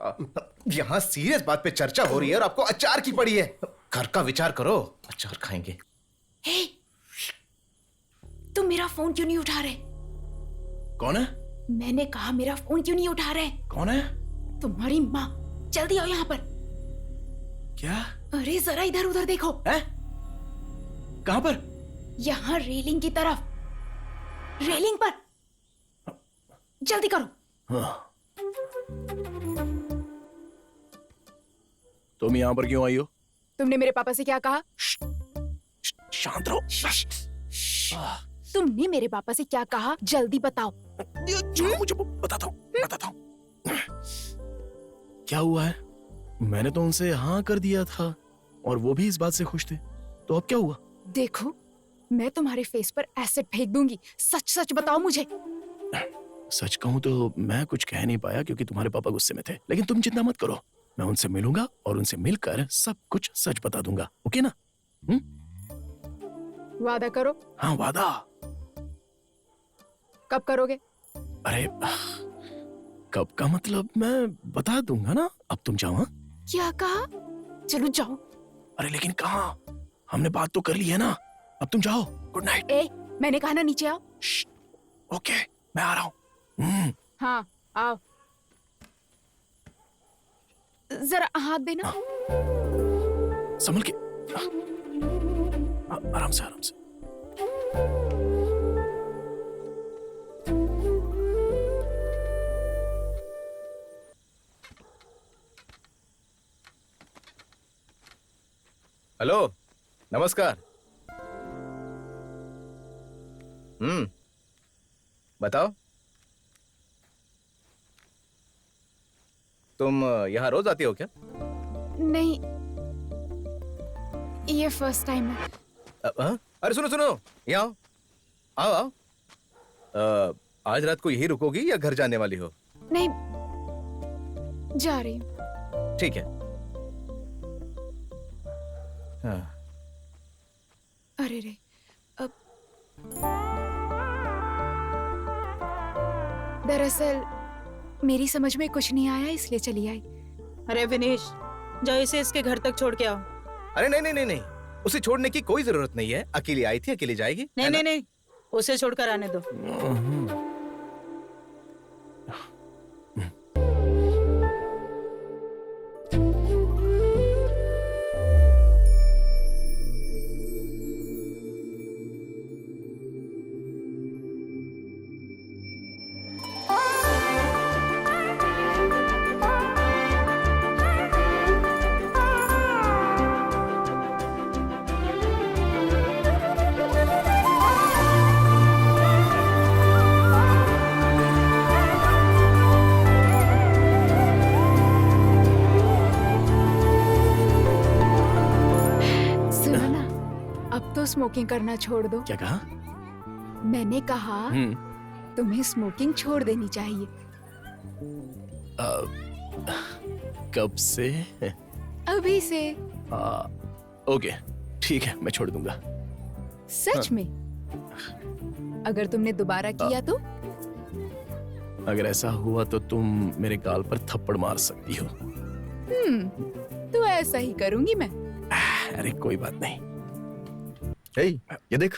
यहाँ सीरियस बात पे चर्चा हो रही है और आपको अचार की पड़ी है। घर का विचार करो, अचार खाएंगे। हे, तुम मेरा फोन क्यों नहीं उठा रहे? कौन है? मैंने कहा मेरा फोन क्यों नहीं उठा रहे? कौन है? तुम्हारी माँ। जल्दी आओ यहाँ पर। क्या? अरे जरा इधर उधर देखो। है? कहाँ पर? यहाँ रेलिंग की तरफ। रेलिंग पर। जल्दी करो। तुम यहाँ पर क्यों आई हो? तुमने मेरे पापा से क्या कहा? शांत रहो। तुमने मेरे पापा से क्या कहा? जल्दी बताओ। मुझे बताता हूँ। क्या हुआ है? मैंने तो उनसे हाँ कर दिया था और वो भी इस बात से खुश थे। तो अब क्या हुआ? देखो, मैं तुम्हारे फेस पर एसिड फेंक दूंगी। सच सच बताओ मुझे। सच कहूँ तो मैं कुछ कह नहीं पाया क्योंकि तुम्हारे पापा गुस्से में थे। लेकिन तुम चिंता मत करो, मैं उनसे मिलूंगा और उनसे मिलकर सब कुछ सच बता दूंगा। ओके ना? वादा करो। हाँ वादा। कब करोगे? अरे कब का मतलब मैं बता दूंगा ना। अब तुम जाओ। हाँ? क्या कहा? चलो जाओ। अरे लेकिन कहाँ? हमने बात तो कर ली है ना। अब तुम जाओ। Good night. मैंने कहा ना नीचे आओ। ओके, मैं आ रहा हूँ। हाँ आओ। जरा हाथ देना। संभल के। आराम से आराम से। हेलो, नमस्कार। बताओ, तुम यहाँ रोज आती हो क्या? नहीं, ये फर्स्ट टाइम है। अरे सुनो सुनो, यहाँ आओ आओ आओ। आज रात को यही रुकोगी या घर जाने वाली हो? नहीं, जा रही हूँ। ठीक है। हाँ। अरे रे, अब दरअसल मेरी समझ में कुछ नहीं आया, इसलिए चली आई। अरे विनेश, जाओ इसे इसके घर तक छोड़ के आओ। अरे नहीं नहीं नहीं नहीं, उसे छोड़ने की कोई जरूरत नहीं है। अकेली आई थी, अकेली जाएगी। नहीं नहीं नहीं, उसे छोड़कर आने दो। स्मोकिंग करना छोड़ दो। क्या कहा? मैंने कहा तुम्हें स्मोकिंग छोड़ देनी चाहिए। कब से? अभी से। ओके, ठीक है, मैं छोड़ दूंगा। सच में? अगर तुमने दोबारा किया तो? अगर ऐसा हुआ तो तुम मेरे गाल पर थप्पड़ मार सकती हो। तो ऐसा ही करूंगी मैं। अरे कोई बात नहीं। ये देख।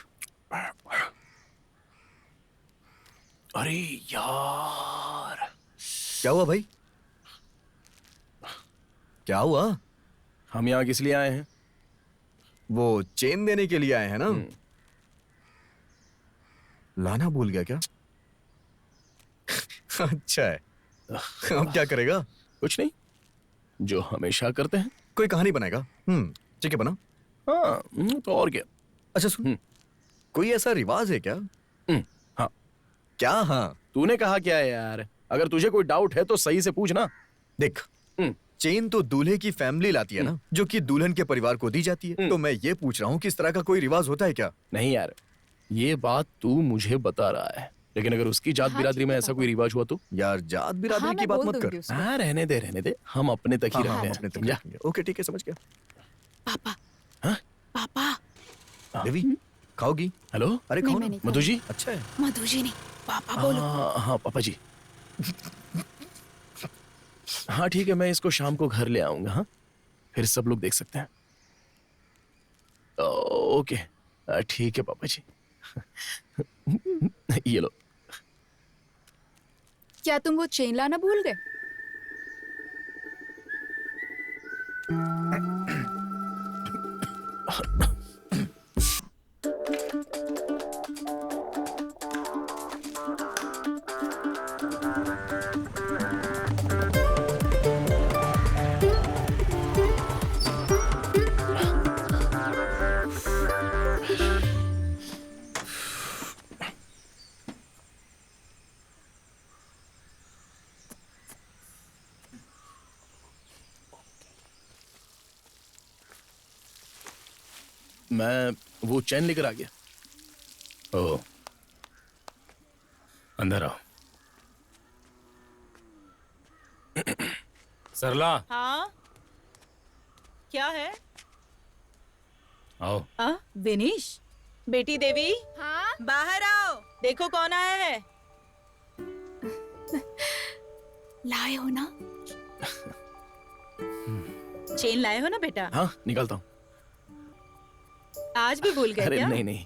अरे यार, क्या हुआ भाई? क्या हुआ? हम यहाँ किस लिए आए हैं? वो चेन देने के लिए आए हैं ना? लाना भूल गया क्या? अच्छा है। अब क्या करेगा? कुछ नहीं, जो हमेशा करते हैं। कोई कहानी बनाएगा? ठीक है, बना। हाँ, तो और क्या। अच्छा सुन, कोई ऐसा रिवाज है क्या? हाँ। क्या? हाँ, तूने कहा क्या है यार? अगर तुझे कोई डाउट है तो सही से पूछना। देख, चेन तो दूल्हे की फैमिली लाती है ना, जो कि दुल्हन के परिवार को दी जाती है। तो मैं ये पूछ रहा हूँ कि इस तरह का कोई रिवाज होता है क्या? नहीं यार, ये बात तू मुझे बता रहा है, लेकिन अगर उसकी जात बिरादरी में ऐसा कोई रिवाज हुआ तो? यार जात बिरादरी की बात मत कर। हाँ, रहने दे, हम अपने तक ही रहते हैं। ओके ठीक है, समझ गया। पापा। हाँ? पापा। देवी, खाओगी? हेलो। अरे खाओ ना। मधु जी। अच्छा है। मधु जी नहीं, पापा बोलो। हाँ पापा जी। हाँ ठीक है, मैं इसको शाम को घर ले आऊंगा। हाँ, फिर सब लोग देख सकते हैं। ओके ठीक है पापा जी। ये लो। क्या तुम वो चेन लाना भूल गए? मैं वो चैन लेकर आ गया। ओ, अंदर आओ। सरला। हाँ, क्या है? आओ। विनीश, बेटी देवी। हाँ? बाहर आओ, देखो कौन आया है। लाए हो ना? चेन लाए हो ना बेटा? हाँ, निकालता हूँ। आज भी भूल गए अरे क्या? नहीं।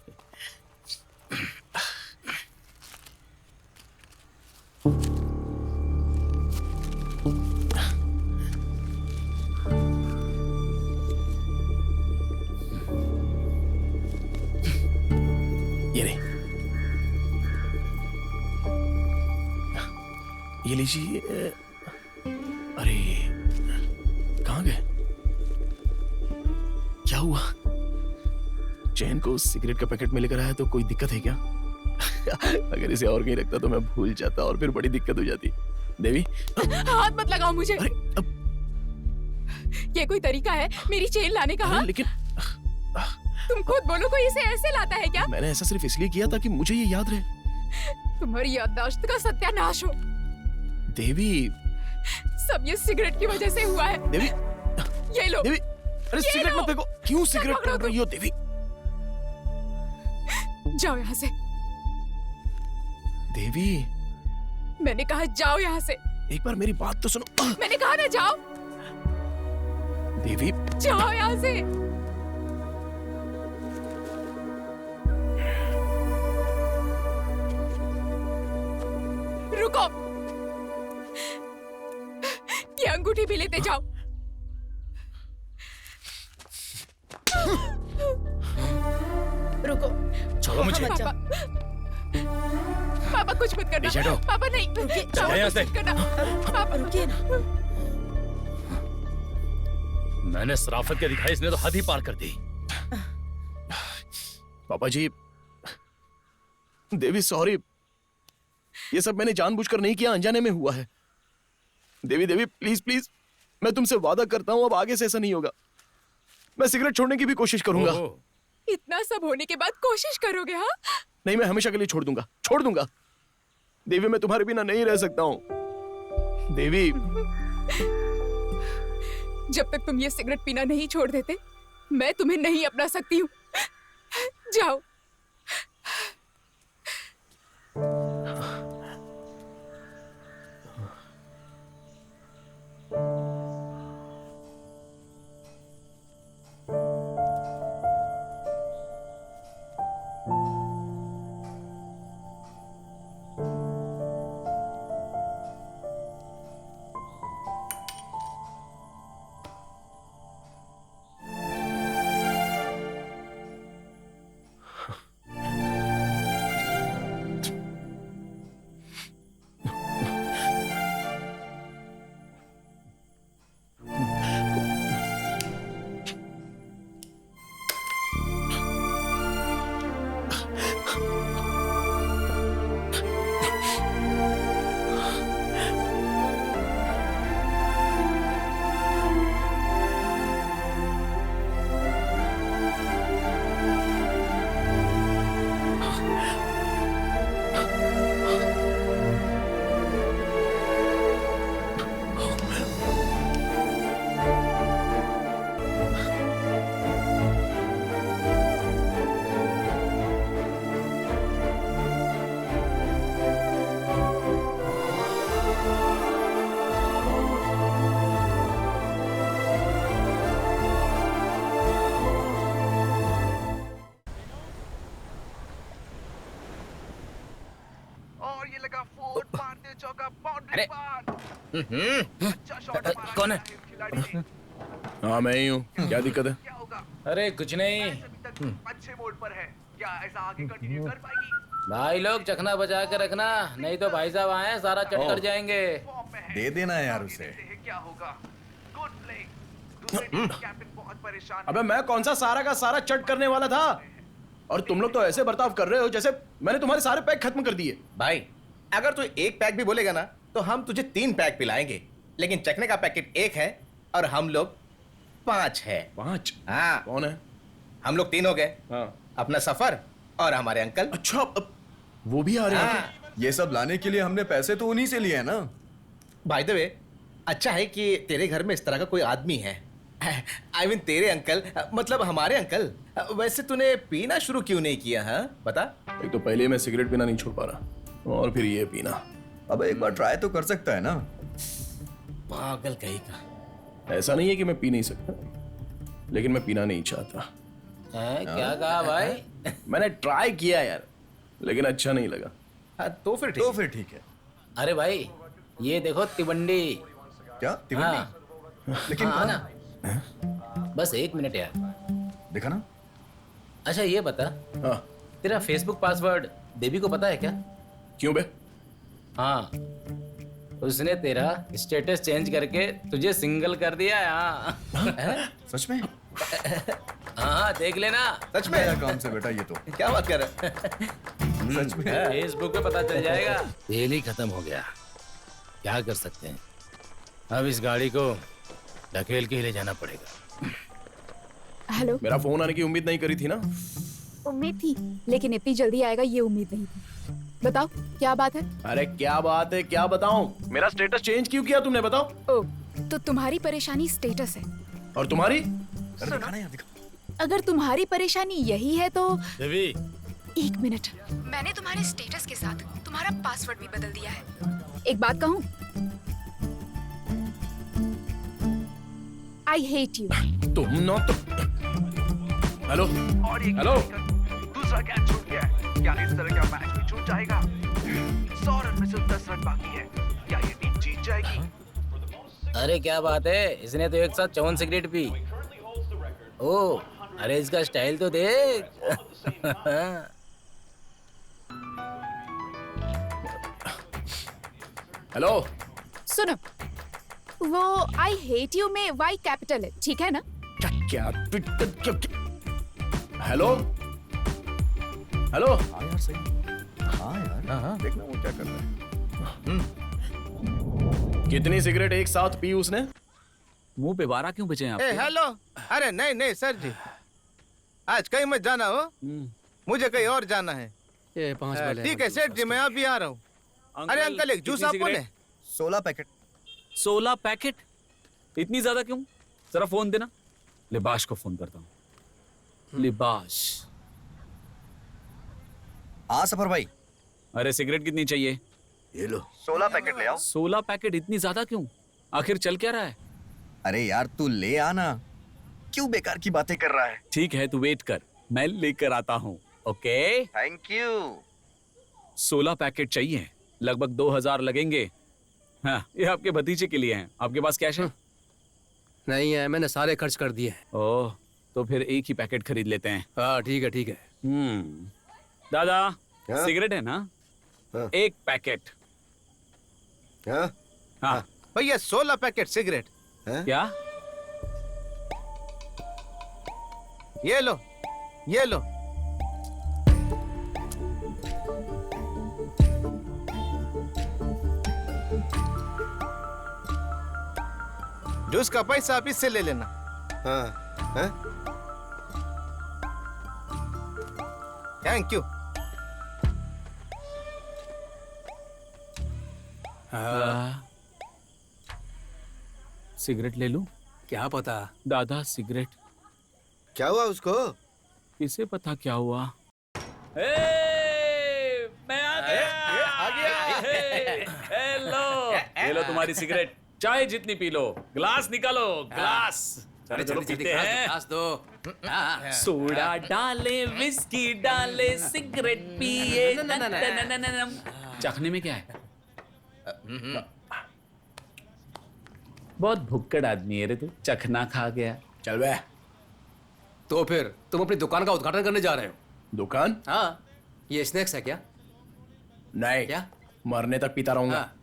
ये लीजिए। अरे कहाँ गए? क्या हुआ? चैन को सिगरेट का पैकेट में लेकर आया तो कोई दिक्कत है क्या? अगर इसे और कहीं रखता तो मैं भूल जाता और फिर बड़ी दिक्कत हो जाती। देवी हाथ मत लगाओ मुझे। ये कोई तरीका है मेरी चेन लाने का? हाँ? लेकिन तुम खुद बोलो, कोई इसे ऐसे लाता है क्या? मैंने ऐसा सिर्फ इसलिए किया ताकि मुझे ये याद रहे। तुम्हारी याददाश्त का सत्यानाश हो। देवी सब ये सिगरेट की वजह से हुआ है। देवी ये लो। देवी अरे सिगरेट मत फेंको। क्यों सिगरेट पकड़ रही हो देवी? जाओ यहाँ से। देवी मैंने कहा जाओ यहाँ से। एक बार मेरी बात तो सुनो। मैंने कहा ना जाओ। देवी जाओ यहाँ से। रुको, ये अंगूठी भी लेते जाओ। रुको, छोड़ो मुझे। पापा, पापा कुछ मत करना। पीछे हटो। पापा नहीं, जा यहाँ से। पापा रुकिए ना। मैंने शराफत के दिखाई, इसने तो हद ही पार कर दी। पापा जी, देवी सॉरी, ये सब मैंने जानबूझकर नहीं किया, अनजाने में हुआ है। देवी देवी प्लीज प्लीज, मैं तुमसे वादा करता हूं अब आगे से ऐसा नहीं होगा। मैं सिगरेट छोड़ने की भी कोशिश करूंगा। इतना सब होने के बाद कोशिश करोगे? हाँ नहीं, मैं हमेशा के लिए छोड़ दूंगा, छोड़ दूंगा। देवी मैं तुम्हारे बिना नहीं रह सकता हूं। देवी जब तक तुम ये सिगरेट पीना नहीं छोड़ देते, मैं तुम्हें नहीं अपना सकती हूँ। जाओ। अरे कौन है? हाँ मैं ही हूँ, क्या दिक्कत है? अरे कुछ नहीं। अच्छे मोड पर है क्या? ऐसा आगे कंटिन्यू कर पाएगी? भाई लोग चखना बचा के रखना, नहीं तो भाई साहब आए सारा चट कर जाएंगे। दे देना यार उसे। क्या होगा? Good play. कैप्टन बहुत परेशान। अबे मैं कौन सा सारा का सारा चट करने वाला था? और तुम लोग तो ऐसे बर्ताव कर रहे हो जैसे मैंने तुम्हारे सारे पैक खत्म कर दिए। भाई अगर तू एक पैक भी बोलेगा ना तो हम तुझे 3 पैक पिलाएंगे, लेकिन चखने का पैकेट 1 है और हम लोग 5 है। 5? हाँ। कौन है? हम लोग 3 हो गए। हाँ। अपना सफर और हमारे अंकल। अच्छा वो भी आ रहे हैं? ये सब लाने के लिए हमने पैसे तो उन्हीं से लिए हैं ना। बाय द वे, अच्छा है कि तेरे घर में इस तरह का कोई आदमी है। I mean, तेरे अंकल, मतलब हमारे अंकल। वैसे तूने पीना शुरू क्यों नहीं किया? हाँ बता। एक तो पहले मैं सिगरेट पीना नहीं छोड़ पा रहा और फिर ये पीना। अब एक बार ट्राई तो कर सकता है ना। पागल कहीं का। ऐसा नहीं है कि मैं पी नहीं सकता, लेकिन मैं पीना नहीं चाहता। क्या कहा भाई? मैंने ट्राई किया यार, लेकिन अच्छा नहीं लगा। तो फिर ठीक है। अरे भाई ये देखो तिवंडी। क्या तिवंडी? लेकिन हाँ ना, बस 1 मिनट यार। देखा ना। अच्छा ये बता, तेरा फेसबुक पासवर्ड देवी को पता है क्या? क्यों बे? हाँ उसने तेरा स्टेटस चेंज करके तुझे सिंगल कर दिया है। हाँ सच में? हाँ देख लेना। सच में? नया काम से बेटा ये तो। क्या बात कर रहे हैं? सच में? फेसबुक पे पता चल जाएगा। तेल ही खत्म हो गया, क्या कर सकते हैं। अब इस गाड़ी को ढकेल के ले जाना पड़ेगा। हेलो। मेरा फोन आने की उम्मीद नहीं करी थी ना। उम्मीद थी, लेकिन इतनी जल्दी आएगा ये उम्मीद नहीं थी। बताओ क्या बात है? अरे क्या बात है, क्या बताऊं? मेरा स्टेटस चेंज क्यों किया तुमने, बताओ? ओ, तो तुम्हारी परेशानी स्टेटस है और तुम्हारी? अगर तुम्हारी परेशानी यही है तो देवी, 1 मिनट, मैंने तुम्हारे स्टेटस के साथ तुम्हारा पासवर्ड भी बदल दिया है। एक बात कहूँ, आई हेट यू। तुम ना तो। हेलो हेलो, दूसरा कैच छूट गया है। क्या इस तरह का मैच भी छूट जाएगा? 100 रन में सिर्फ 10 रन बाकी है। क्या ये टीम जीत जाएगी? अरे क्या बात है, इसने तो एक साथ 54 सिगरेट पी। ओ, अरे इसका स्टाइल तो देख। हेलो, सुनो, वो आई हेट यू में वाई कैपिटल है, ठीक है ना? क्या? Hello hello. हाँ यार सही। हाँ यार, हाँ देखना वो क्या कर रहा है। कितनी सिगरेट एक साथ पी उसने? मुंह पे 12 क्यों बचे हैं आपके? हेलो। अरे नहीं नहीं सर जी, आज कहीं मत जाना हो, मुझे कहीं और जाना है। ये 5 वाले। ठीक है सेठ जी, मैं अभी आ रहा हूँ। अरे अंकल एक जूस आपको ने? 16 पैकेट। 16 पैकेट? इतनी ज्यादा क्यों? जरा फोन देना, लिबाश को फोन करता हूँ। लिबाश। हाँ सफर भाई। अरे सिगरेट कितनी चाहिए? ये लो 16 पैकेट ले आओ। 16 पैकेट इतनी ज्यादा क्यों? आखिर चल क्या रहा है? अरे यार तू ले आना, क्यों बेकार की बातें कर रहा है? ठीक है, तू वेट कर, मैं लेकर आता हूँ। Okay thank you. 16 पैकेट चाहिए, लगभग 2000 लगेंगे। हाँ, ये आपके भतीजे के लिए हैं। आपके पास कैश है? नहीं है, मैंने सारे खर्च कर दिए हैं। ओह, तो फिर एक ही पैकेट खरीद लेते हैं। हाँ ठीक है ठीक है। दादा, हाँ? सिगरेट है ना? हाँ? एक पैकेट। हाँ? हाँ भैया 16 पैकेट सिगरेट। क्या? ये लो, ये लो। जूस का पैसा आप इससे ले लेना। हाँ? हाँ? Thank you. सिगरेट ले लूं? क्या पता। दादा सिगरेट। क्या हुआ उसको? किसे पता क्या हुआ? मैं आ गया। हेलो, ये लो तुम्हारी सिगरेट। चाय जितनी पी लो, ग्लास निकालो, ग्लास। चलो चलो पीते हैं। ग्लास दो। सोडा डाले, विस्की डाले, सिगरेट पिए। चखने में क्या है? बहुत भुक्कड़ आदमी है रे तू, चखना खा गया। चल बे। तो फिर तुम अपनी दुकान का उद्घाटन करने जा रहे हो? दुकान? हाँ, ये स्नैक्स है क्या? नहीं। क्या? मरने तक पीता रहूंगा। हाँ।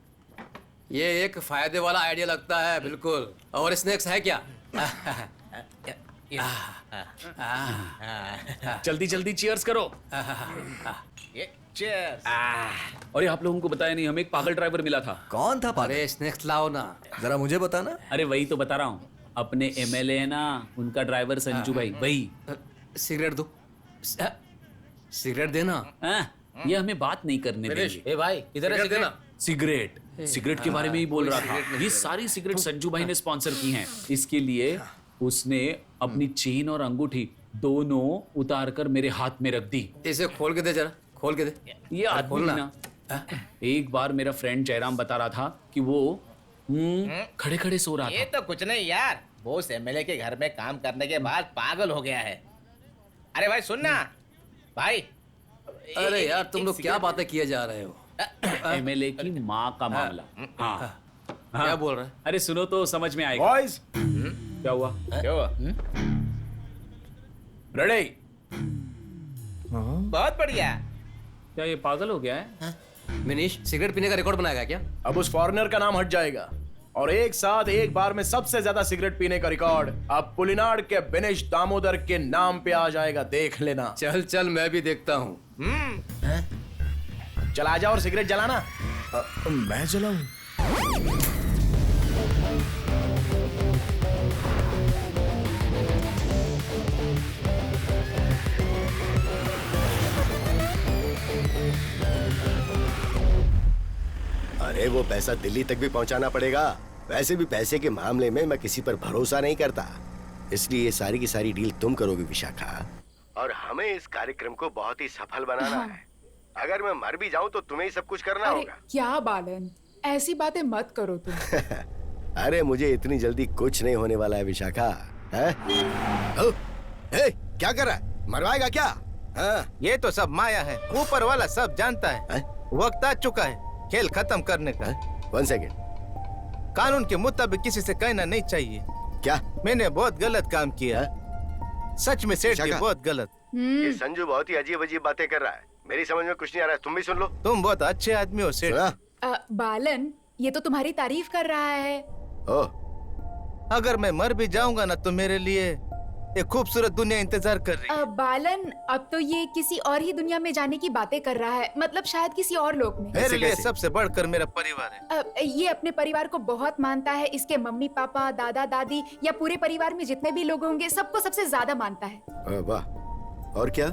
ये एक फायदे वाला आइडिया लगता है, बिल्कुल। और स्नैक्स है क्या? जल्दी जल्दी चीयर्स करो। और ये आप लोगों को बताया नहीं, हमें एक पागल ड्राइवर मिला था। कौन था पागल? अरे स्नैक्स लाओ ना, जरा मुझे बताना। अरे वही तो बता रहा हूँ, अपने एमएलए है ना, उनका ड्राइवर संजू भाई, वही। सिगरेट दो, सिगरेट देना। ये हमें बात नहीं करने देंगे। ए भाई, इधर है सिगरेट। सिगरेट, सिगरेट के बारे में ही बोल रहा था। ये सारी सिगरेट संजू भाई ने स्पॉन्सर की हैं। इसके लिए उसने अपनी चेन और अंगूठी दोनों उतार कर मेरे हाथ में रख दी। इसे खोल के दे जरा, खोल के दे। ये आदमी ना, एक बार मेरा फ्रेंड जयराम बता रहा था कि वो खड़े खड़े सो रहा था। ये तो कुछ नहीं यार, बोस एमएलए के घर में काम करने के बाद पागल हो गया है। अरे भाई सुनना भाई। अरे यार तुम लोग क्या बातें किए जा रहे हो? एमएलए की माँ का मामला। हाँ क्या बोल रहा है? अरे सुनो तो समझ में आएगा। बॉयज, क्या हुआ? क्या हुआ? रेडी? बहुत बढ़िया। क्या ये पागल हो गया है? मिनीश, सिगरेट पीने का रिकॉर्ड बनाएगा क्या? अब उस फॉरेनर का नाम हट जाएगा और एक साथ एक बार में सबसे ज्यादा सिगरेट पीने का रिकॉर्ड अब पुलिनाड के बिनेश दामोदर के नाम पे आ जाएगा, देख लेना। चल चल, मैं भी देखता हूँ। चल आजा और सिगरेट जलाना। मैं जलाऊं? अरे वो पैसा दिल्ली तक भी पहुंचाना पड़ेगा। वैसे भी पैसे के मामले में मैं किसी पर भरोसा नहीं करता, इसलिए ये सारी की सारी डील तुम करोगे विशाखा, और हमें इस कार्यक्रम को बहुत ही सफल बनाना है। अगर मैं मर भी जाऊं तो तुम्हें ही सब कुछ करना होगा। क्या बालन, ऐसी बातें मत करो तुम। अरे मुझे इतनी जल्दी कुछ नहीं होने वाला है विशाखा। है? क्या कर रहा है? मरवाएगा क्या? ये तो सब माया है, ऊपर वाला सब जानता है। वक्त आ चुका है खेल खत्म करने का। 1 सेकेंड। कानून के मुताबिक किसी से कहना नहीं चाहिए। क्या? मैंने बहुत गलत काम किया। सच में सेठ जी, बहुत गलत। ये संजू बहुत ही अजीब अजीब बातें कर रहा है, मेरी समझ में कुछ नहीं आ रहा है। तुम भी सुन लो। तुम बहुत अच्छे आदमी हो सेठ। बालन, ये तो तुम्हारी तारीफ कर रहा है। अगर मैं मर भी जाऊंगा ना तो मेरे लिए एक खूबसूरत दुनिया इंतजार कर रही है। बालन, अब तो ये किसी और ही दुनिया में जाने की बातें कर रहा है, मतलब शायद किसी और लोक में। मेरे लिए सबसे बढ़कर मेरा परिवार है। ये अपने परिवार को बहुत मानता है। इसके मम्मी पापा, दादा दादी या पूरे परिवार में जितने भी लोग होंगे सबको सबसे ज्यादा मानता है। वाह। और क्या?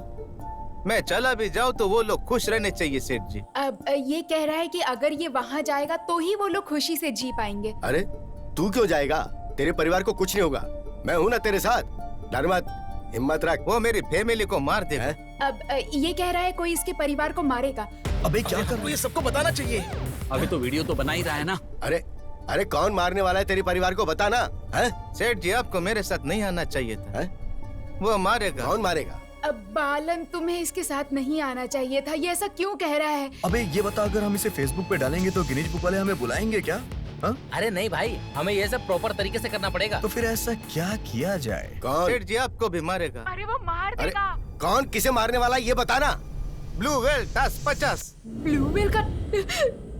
मैं चला भी जाऊँ तो वो लोग खुश रहने चाहिए सेठ जी। अब ये कह रहा है कि अगर ये वहाँ जाएगा तो ही वो लोग खुशी से जी पाएंगे। अरे तू क्यों जाएगा? तेरे परिवार को कुछ नहीं होगा, मैं हूँ ना तेरे साथ। डर मत, हिम्मत रख। वो मेरी फैमिली को मार देगा। अब ये कह रहा है कोई इसके परिवार को मारेगा। अबे क्या कर रहा है? ये सबको बताना चाहिए। अभी तो वीडियो तो बना ही रहा है ना। अरे कौन मारने वाला है तेरे परिवार को, बताना। सेठ जी, आपको मेरे साथ नहीं आना चाहिए था। वो मारेगा। कौन मारेगा? अब बालन, तुम्हें इसके साथ नहीं आना चाहिए था। ये ऐसा क्यों कह रहा है? अबे ये बता, अगर हम इसे फेसबुक पे डालेंगे तो गिनीज बुक वाले हमें बुलाएंगे क्या? अरे नहीं भाई, हमें ये सब प्रॉपर तरीके से करना पड़ेगा। तो फिर ऐसा क्या किया जाए? कौन? सेठ जी आपको भी मारेगा। अरे वो मार देगा। कौन किसे मारने वाला ये बताना। Blue whale task 50। Blue whale का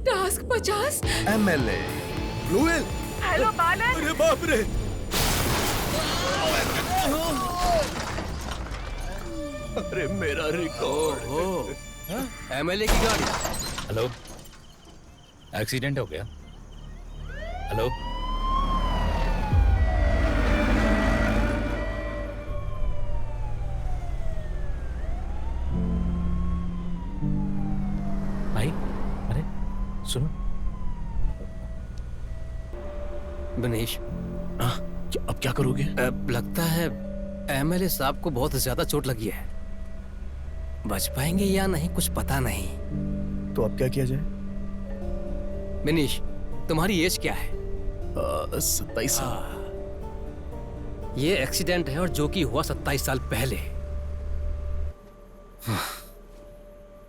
task 50? MLA blue whale. Hello Balan. अरे बाप रे। अरे मेरा रिकॉर्ड। MLA की गाड़ी। हेलो, एक्सीडेंट हो गया? हेलो, भाई, अरे सुनो। बनीश, अब क्या करोगे? लगता है MLA साहब को बहुत ज्यादा चोट लगी है। बच पाएंगे या नहीं कुछ पता नहीं। तो अब क्या किया जाए? मिनीश, तुम्हारी एज क्या है? 27 साल। ये एक्सीडेंट है और जो कि हुआ 27 साल पहले।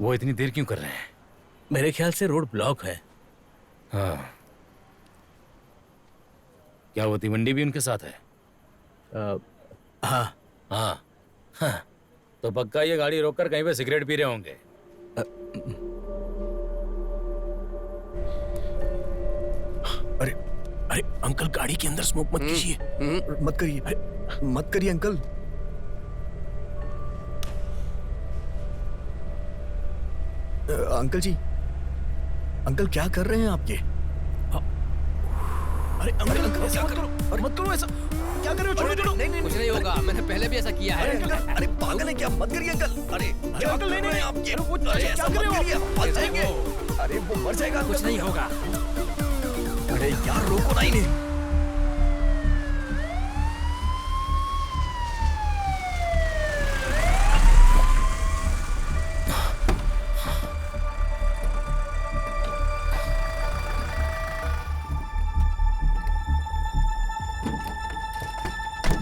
वो इतनी देर क्यों कर रहे हैं? मेरे ख्याल से रोड ब्लॉक है। हाँ, क्या वो तिवंडी भी उनके साथ है? हाँ हाँ। तो पक्का ये गाड़ी रोककर कहीं पे सिगरेट पी रहे होंगे। अरे अंकल, गाड़ी के अंदर स्मोक मत कीजिए। मत करिए, मत करिए अंकल। अंकल जी, अंकल क्या कर रहे हैं आप ये? अरे अंकल ऐसा मत करो, मत करो ऐसा। क्या कर रहे हो? छोड़ो। नहीं, कुछ नहीं होगा, मैंने पहले भी ऐसा किया है। अरे पागल है क्या? मत करिए अंकल। अरे अंकल नहीं, आप ये क्या कर रहे हो? मर जाएंगे। अरे वो मर जाएगा। कुछ नहीं होगा। अरे यार रोको ना इन्हें।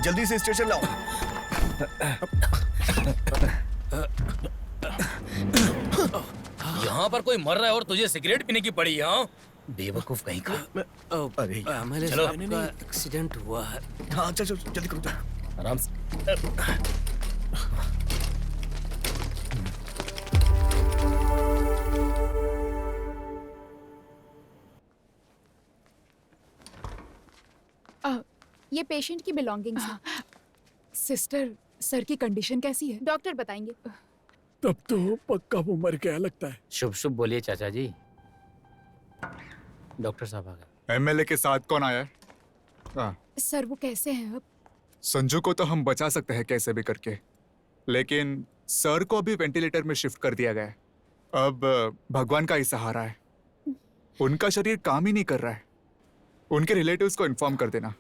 जल्दी से स्टेशन लाओ। यहाँ पर कोई मर रहा है और तुझे सिगरेट पीने की पड़ी। यहाँ बेवकूफ कहीं का। अरे MLA साहब का एक्सीडेंट हुआ है। हाँ चल जल्दी करो। आराम से। ये पेशेंट की बिलोंगिंग्स हैं। सिस्टर, सर की कंडीशन कैसी है? डॉक्टर बताएंगे। तब तो पक्का वो मर गया लगता है। शुभ शुभ बोलिए चाचा जी। डॉक्टर साहब आ गए। एमएलए के साथ कौन आया है? सर वो कैसे हैं अब? संजू को तो हम बचा सकते हैं कैसे भी करके, लेकिन सर को अभी वेंटिलेटर में शिफ्ट कर दिया गया है। अब भगवान का ही सहारा है। उनका शरीर काम ही नहीं कर रहा है। उनके रिलेटिव्स को इन्फॉर्म कर देना।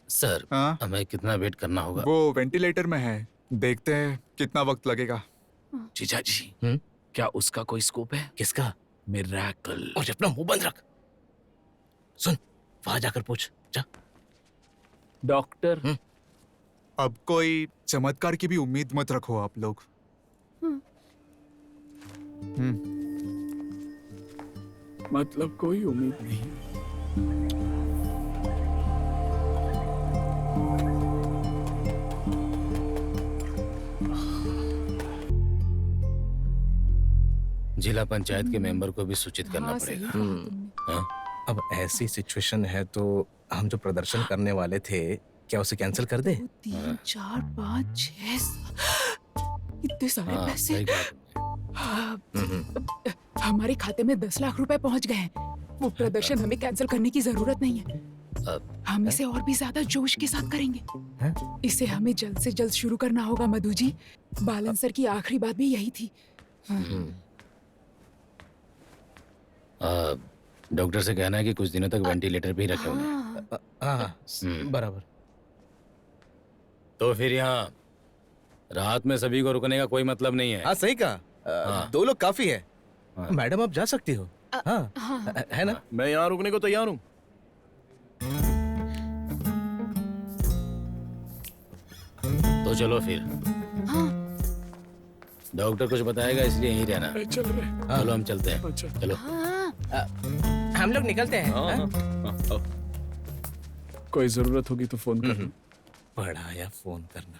सर हमें कितना वेट करना होगा? वो वेंटिलेटर में है, देखते हैं कितना वक्त लगेगा। जीजा जी, क्या उसका कोई स्कोप है? किसका? मिरेकल। और अपना मुंह बंद रख। सुन, वहां जाकर पूछ जा। डॉक्टर, अब कोई चमत्कार की भी उम्मीद मत रखो आप लोग। मतलब कोई उम्मीद नहीं। जिला पंचायत के मेंबर को भी सूचित करना पड़ेगा। हाँ? अब ऐसी सिचुएशन है तो हम जो प्रदर्शन करने वाले थे, क्या उसे कैंसिल कर दे? 3, 4, 5, 6 इतने सारे पैसे। सही बात। हमारे खाते में 10 लाख रुपए पहुंच गए हैं। वो प्रदर्शन हमें कैंसिल करने की जरूरत नहीं है। हम इसे और भी ज्यादा जोश के साथ करेंगे। इसे हमें जल्द से जल्द शुरू करना होगा मधु जी। बालन सर की आखिरी बात भी यही थी। डॉक्टर से कहना है कि कुछ दिनों तक वेंटिलेटर पे ही रखे उन्हें। बराबर। तो फिर यहाँ रात में सभी को रुकने का कोई मतलब नहीं है। हाँ सही कहा। 2 लोग काफी है। मैडम आप जा सकती हो। हाँ है ना? मैं यहाँ रुकने को तैयार हूँ। तो चलो फिर। डॉक्टर कुछ बताएगा इसलिए यहीं रहना। चल रहे। चलो हम चलते हैं। चलो हम लोग निकलते हैं। कोई जरूरत होगी तो फोन करना। बड़ा या फोन करना।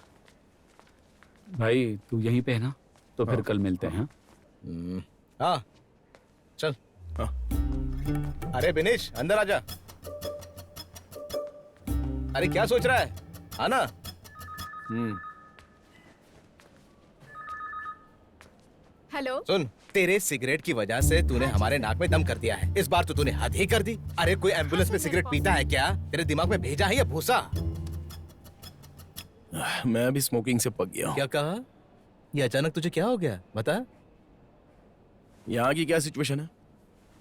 भाई तू यहीं पे है ना? तो फिर कल मिलते हैं। हाँ चल। अरे बिनेश अंदर आजा। अरे क्या सोच रहा है? आना। हेलो। सुन, तेरे सिगरेट की वजह से तूने हमारे नाक में दम कर दिया है। इस बार तो तूने हद ही कर दी। अरे कोई एम्बुलेंस में सिगरेट पीता है क्या? तेरे दिमाग में भेजा है या भूसा? मैं अभी स्मोकिंग से पक गया हूँ। क्या कहा? ये अचानक तुझे क्या हो गया? बता। यहाँ की क्या सिचुएशन है?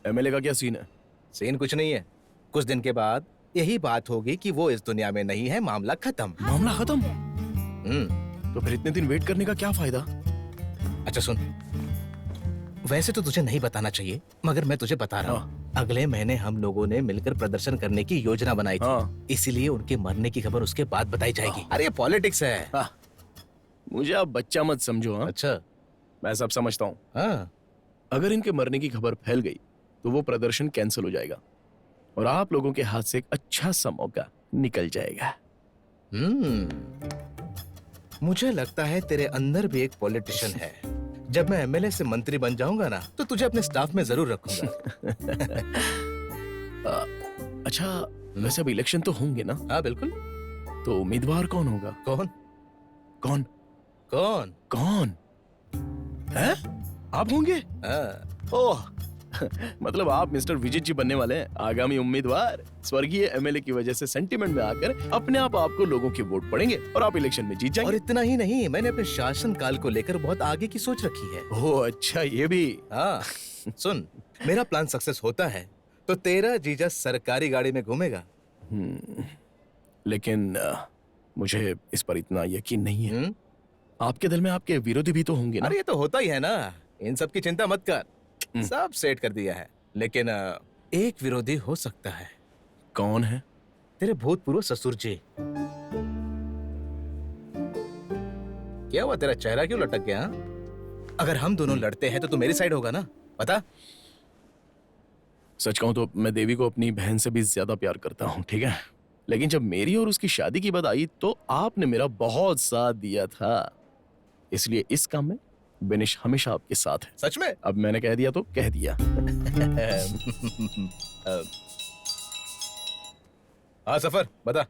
एमएलए का क्या सीन है? सीन कुछ नहीं है। कुछ दिन के बाद यही बात होगी कि वो इस दुनिया में नहीं है, मामला खत्म। मामला खत्म? तो फिर इतने दिन वेट करने का क्या फायदा? अच्छा सुन, वैसे तो तुझे नहीं बताना चाहिए, मगर मैं तुझे बता रहा हूँ। अगले महीने हम लोगों ने मिलकर प्रदर्शन करने की योजना बनाई थी। इसीलिए उनके मरने की खबर उसके बाद बताई जाएगी। अरे ये पॉलिटिक्स है। मुझे आप बच्चा मत समझो। अच्छा, मैं सब समझता हूँ। अगर इनके मरने की खबर फैल गई तो वो प्रदर्शन कैंसिल हो जाएगा और आप लोगों के हाथ से एक अच्छा सा मौका निकल जाएगा। मुझे लगता है तेरे अंदर भी एक पॉलिटिशियन है। जब मैं एमएलए से मंत्री बन जाऊंगा ना, तो तुझे अपने स्टाफ में जरूर रखूंगा। अच्छा, वैसे अब इलेक्शन तो होंगे ना? हाँ बिल्कुल। तो उम्मीदवार कौन होगा? कौन? कौन? कौन? कौन? हैं? आप होंगे? ओह, मतलब आप मिस्टर विजित जी बनने वाले हैं, आगामी उम्मीदवार। स्वर्गीय एमएलए की वजह से सेंटिमेंट में आकर अपने आप आपको लोगों के वोट पड़ेंगे और आप इलेक्शन में जीत जाएंगे। और इतना ही नहीं, मैंने अपने शासन काल को लेकर बहुत आगे की सोच रखी है। ओह अच्छा, ये भी। हाँ सुन, मेरा प्लान सक्सेस होता है तो तेरा जीजा सरकारी गाड़ी में घूमेगा। लेकिन मुझे इस पर इतना यकीन नहीं है। आपके दिल में आपके विरोधी भी तो होंगे ना? अरे ये तो होता ही है ना, इन सब की चिंता मत कर, सब सेट कर दिया है। लेकिन एक विरोधी हो सकता है। कौन है? तेरे भूतपूर्व ससुर जी। क्या हुआ, तेरा चेहरा क्यों लटक गया? अगर हम दोनों लड़ते हैं तो तू मेरी साइड होगा ना? बता। सच कहूं तो मैं देवी को अपनी बहन से भी ज्यादा प्यार करता हूं, ठीक है? लेकिन जब मेरी और उसकी शादी की बात आई तो आपने मेरा बहुत साथ दिया था, इसलिए इस काम में बिनेश हमेशा आपके साथ है। सच में? अब मैंने कह दिया तो कह दिया। हाँ सफर बता।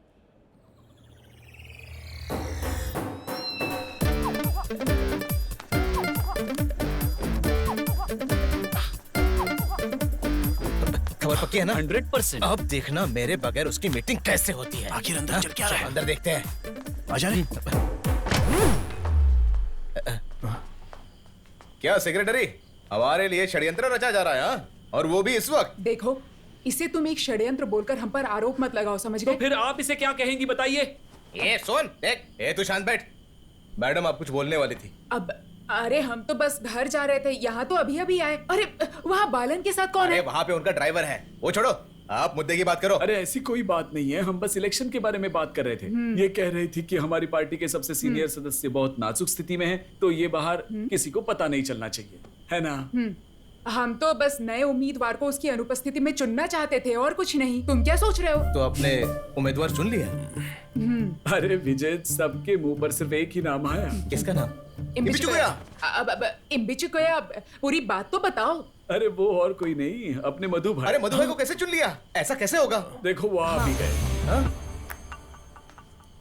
खबर पक्की है ना? 100%। अब देखना मेरे बगैर उसकी मीटिंग कैसे होती है। आखिर अंदर चल क्या रहा है? अंदर देखते हैं। आजा रे। क्या सेक्रेटरी, हमारे लिए षड्यंत्र रचा जा रहा है हाँ? और वो भी इस वक्त? देखो, इसे तुम एक षड्यंत्र बोलकर हम पर आरोप मत लगाओ, समझ गए? तो फिर आप इसे क्या कहेंगी बताइए? ये सुन देख, ए तू शांत बैठ। मैडम आप कुछ बोलने वाली थी। अब अरे हम तो बस घर जा रहे थे, यहाँ तो अभी अभी आए। अरे वहाँ बालन के साथ कौन अरे है? वहाँ पे उनका ड्राइवर है, वो छोड़ो, आप मुद्दे की बात करो। अरे ऐसी कोई बात नहीं है, हम बस इलेक्शन के बारे में बात कर रहे थे। ये कह रही थी कि हमारी पार्टी के सबसे सीनियर सदस्य बहुत नाजुक स्थिति में हैं, तो ये बाहर किसी को पता नहीं चलना चाहिए, है ना? हम तो बस नए उम्मीदवार को उसकी अनुपस्थिति में चुनना चाहते थे और कुछ नहीं। तुम क्या सोच रहे हो? तो अपने उम्मीदवार चुन लिया? अरे विजय, सबके मुंह पर सिर्फ एक ही नाम आया। किसका नाम? इम्बिचुकोया। अब इम्बिचुकोया, पूरी बात तो बताओ। अरे वो और कोई नहीं, अपने मधु भाई। अरे मधु भाई को कैसे चुन लिया? ऐसा कैसे होगा? देखो वो आ भी गए।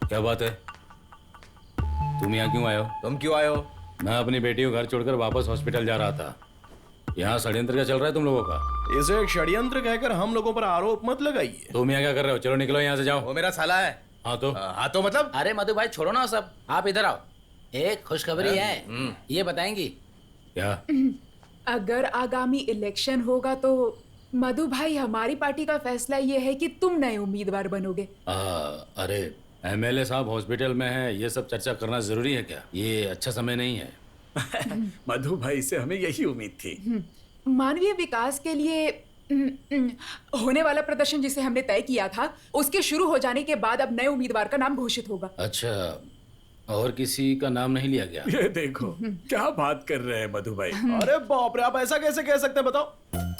क्या बात है? तुम यहाँ क्यों आए हो? तुम क्यों आए हो? मैं अपनी बेटी को घर छोड़कर वापस हॉस्पिटल जा रहा था। यहाँ षड्यंत्र क्या चल रहा है तुम लोगों का? इसे एक षड्यंत्र कहकर हम लोगों पर आरोप मत लगाइए। तुम यहाँ क्या कर रहे हो? चलो निकलो यहाँ से, जाओ। वो मेरा साला है। हाँ तो? हाँ तो मतलब? अरे मधु भाई छोड़ो ना सब, आप इधर आओ। एक खुशखबरी है, ये बताएंगी? क्या? अगर आगामी इलेक्शन होगा तो मधु भाई, हमारी पार्टी का फैसला ये है कि तुम नए उम्मीदवार बनोगे। अरे एमएलए साहब हॉस्पिटल में है, ये सब चर्चा करना जरूरी है क्या? ये अच्छा समय नहीं है। मधु भाई से हमें यही उम्मीद थी। मानवीय विकास के लिए होने वाला प्रदर्शन जिसे हमने तय किया था, उसके शुरू हो जाने के बाद अब नए उम्मीदवार का नाम घोषित होगा। अच्छा, और किसी का नाम नहीं लिया गया? ये देखो क्या बात कर रहे हैं मधु भाई। अरे बाप रे, आप ऐसा कैसे कह सकते हैं बताओ?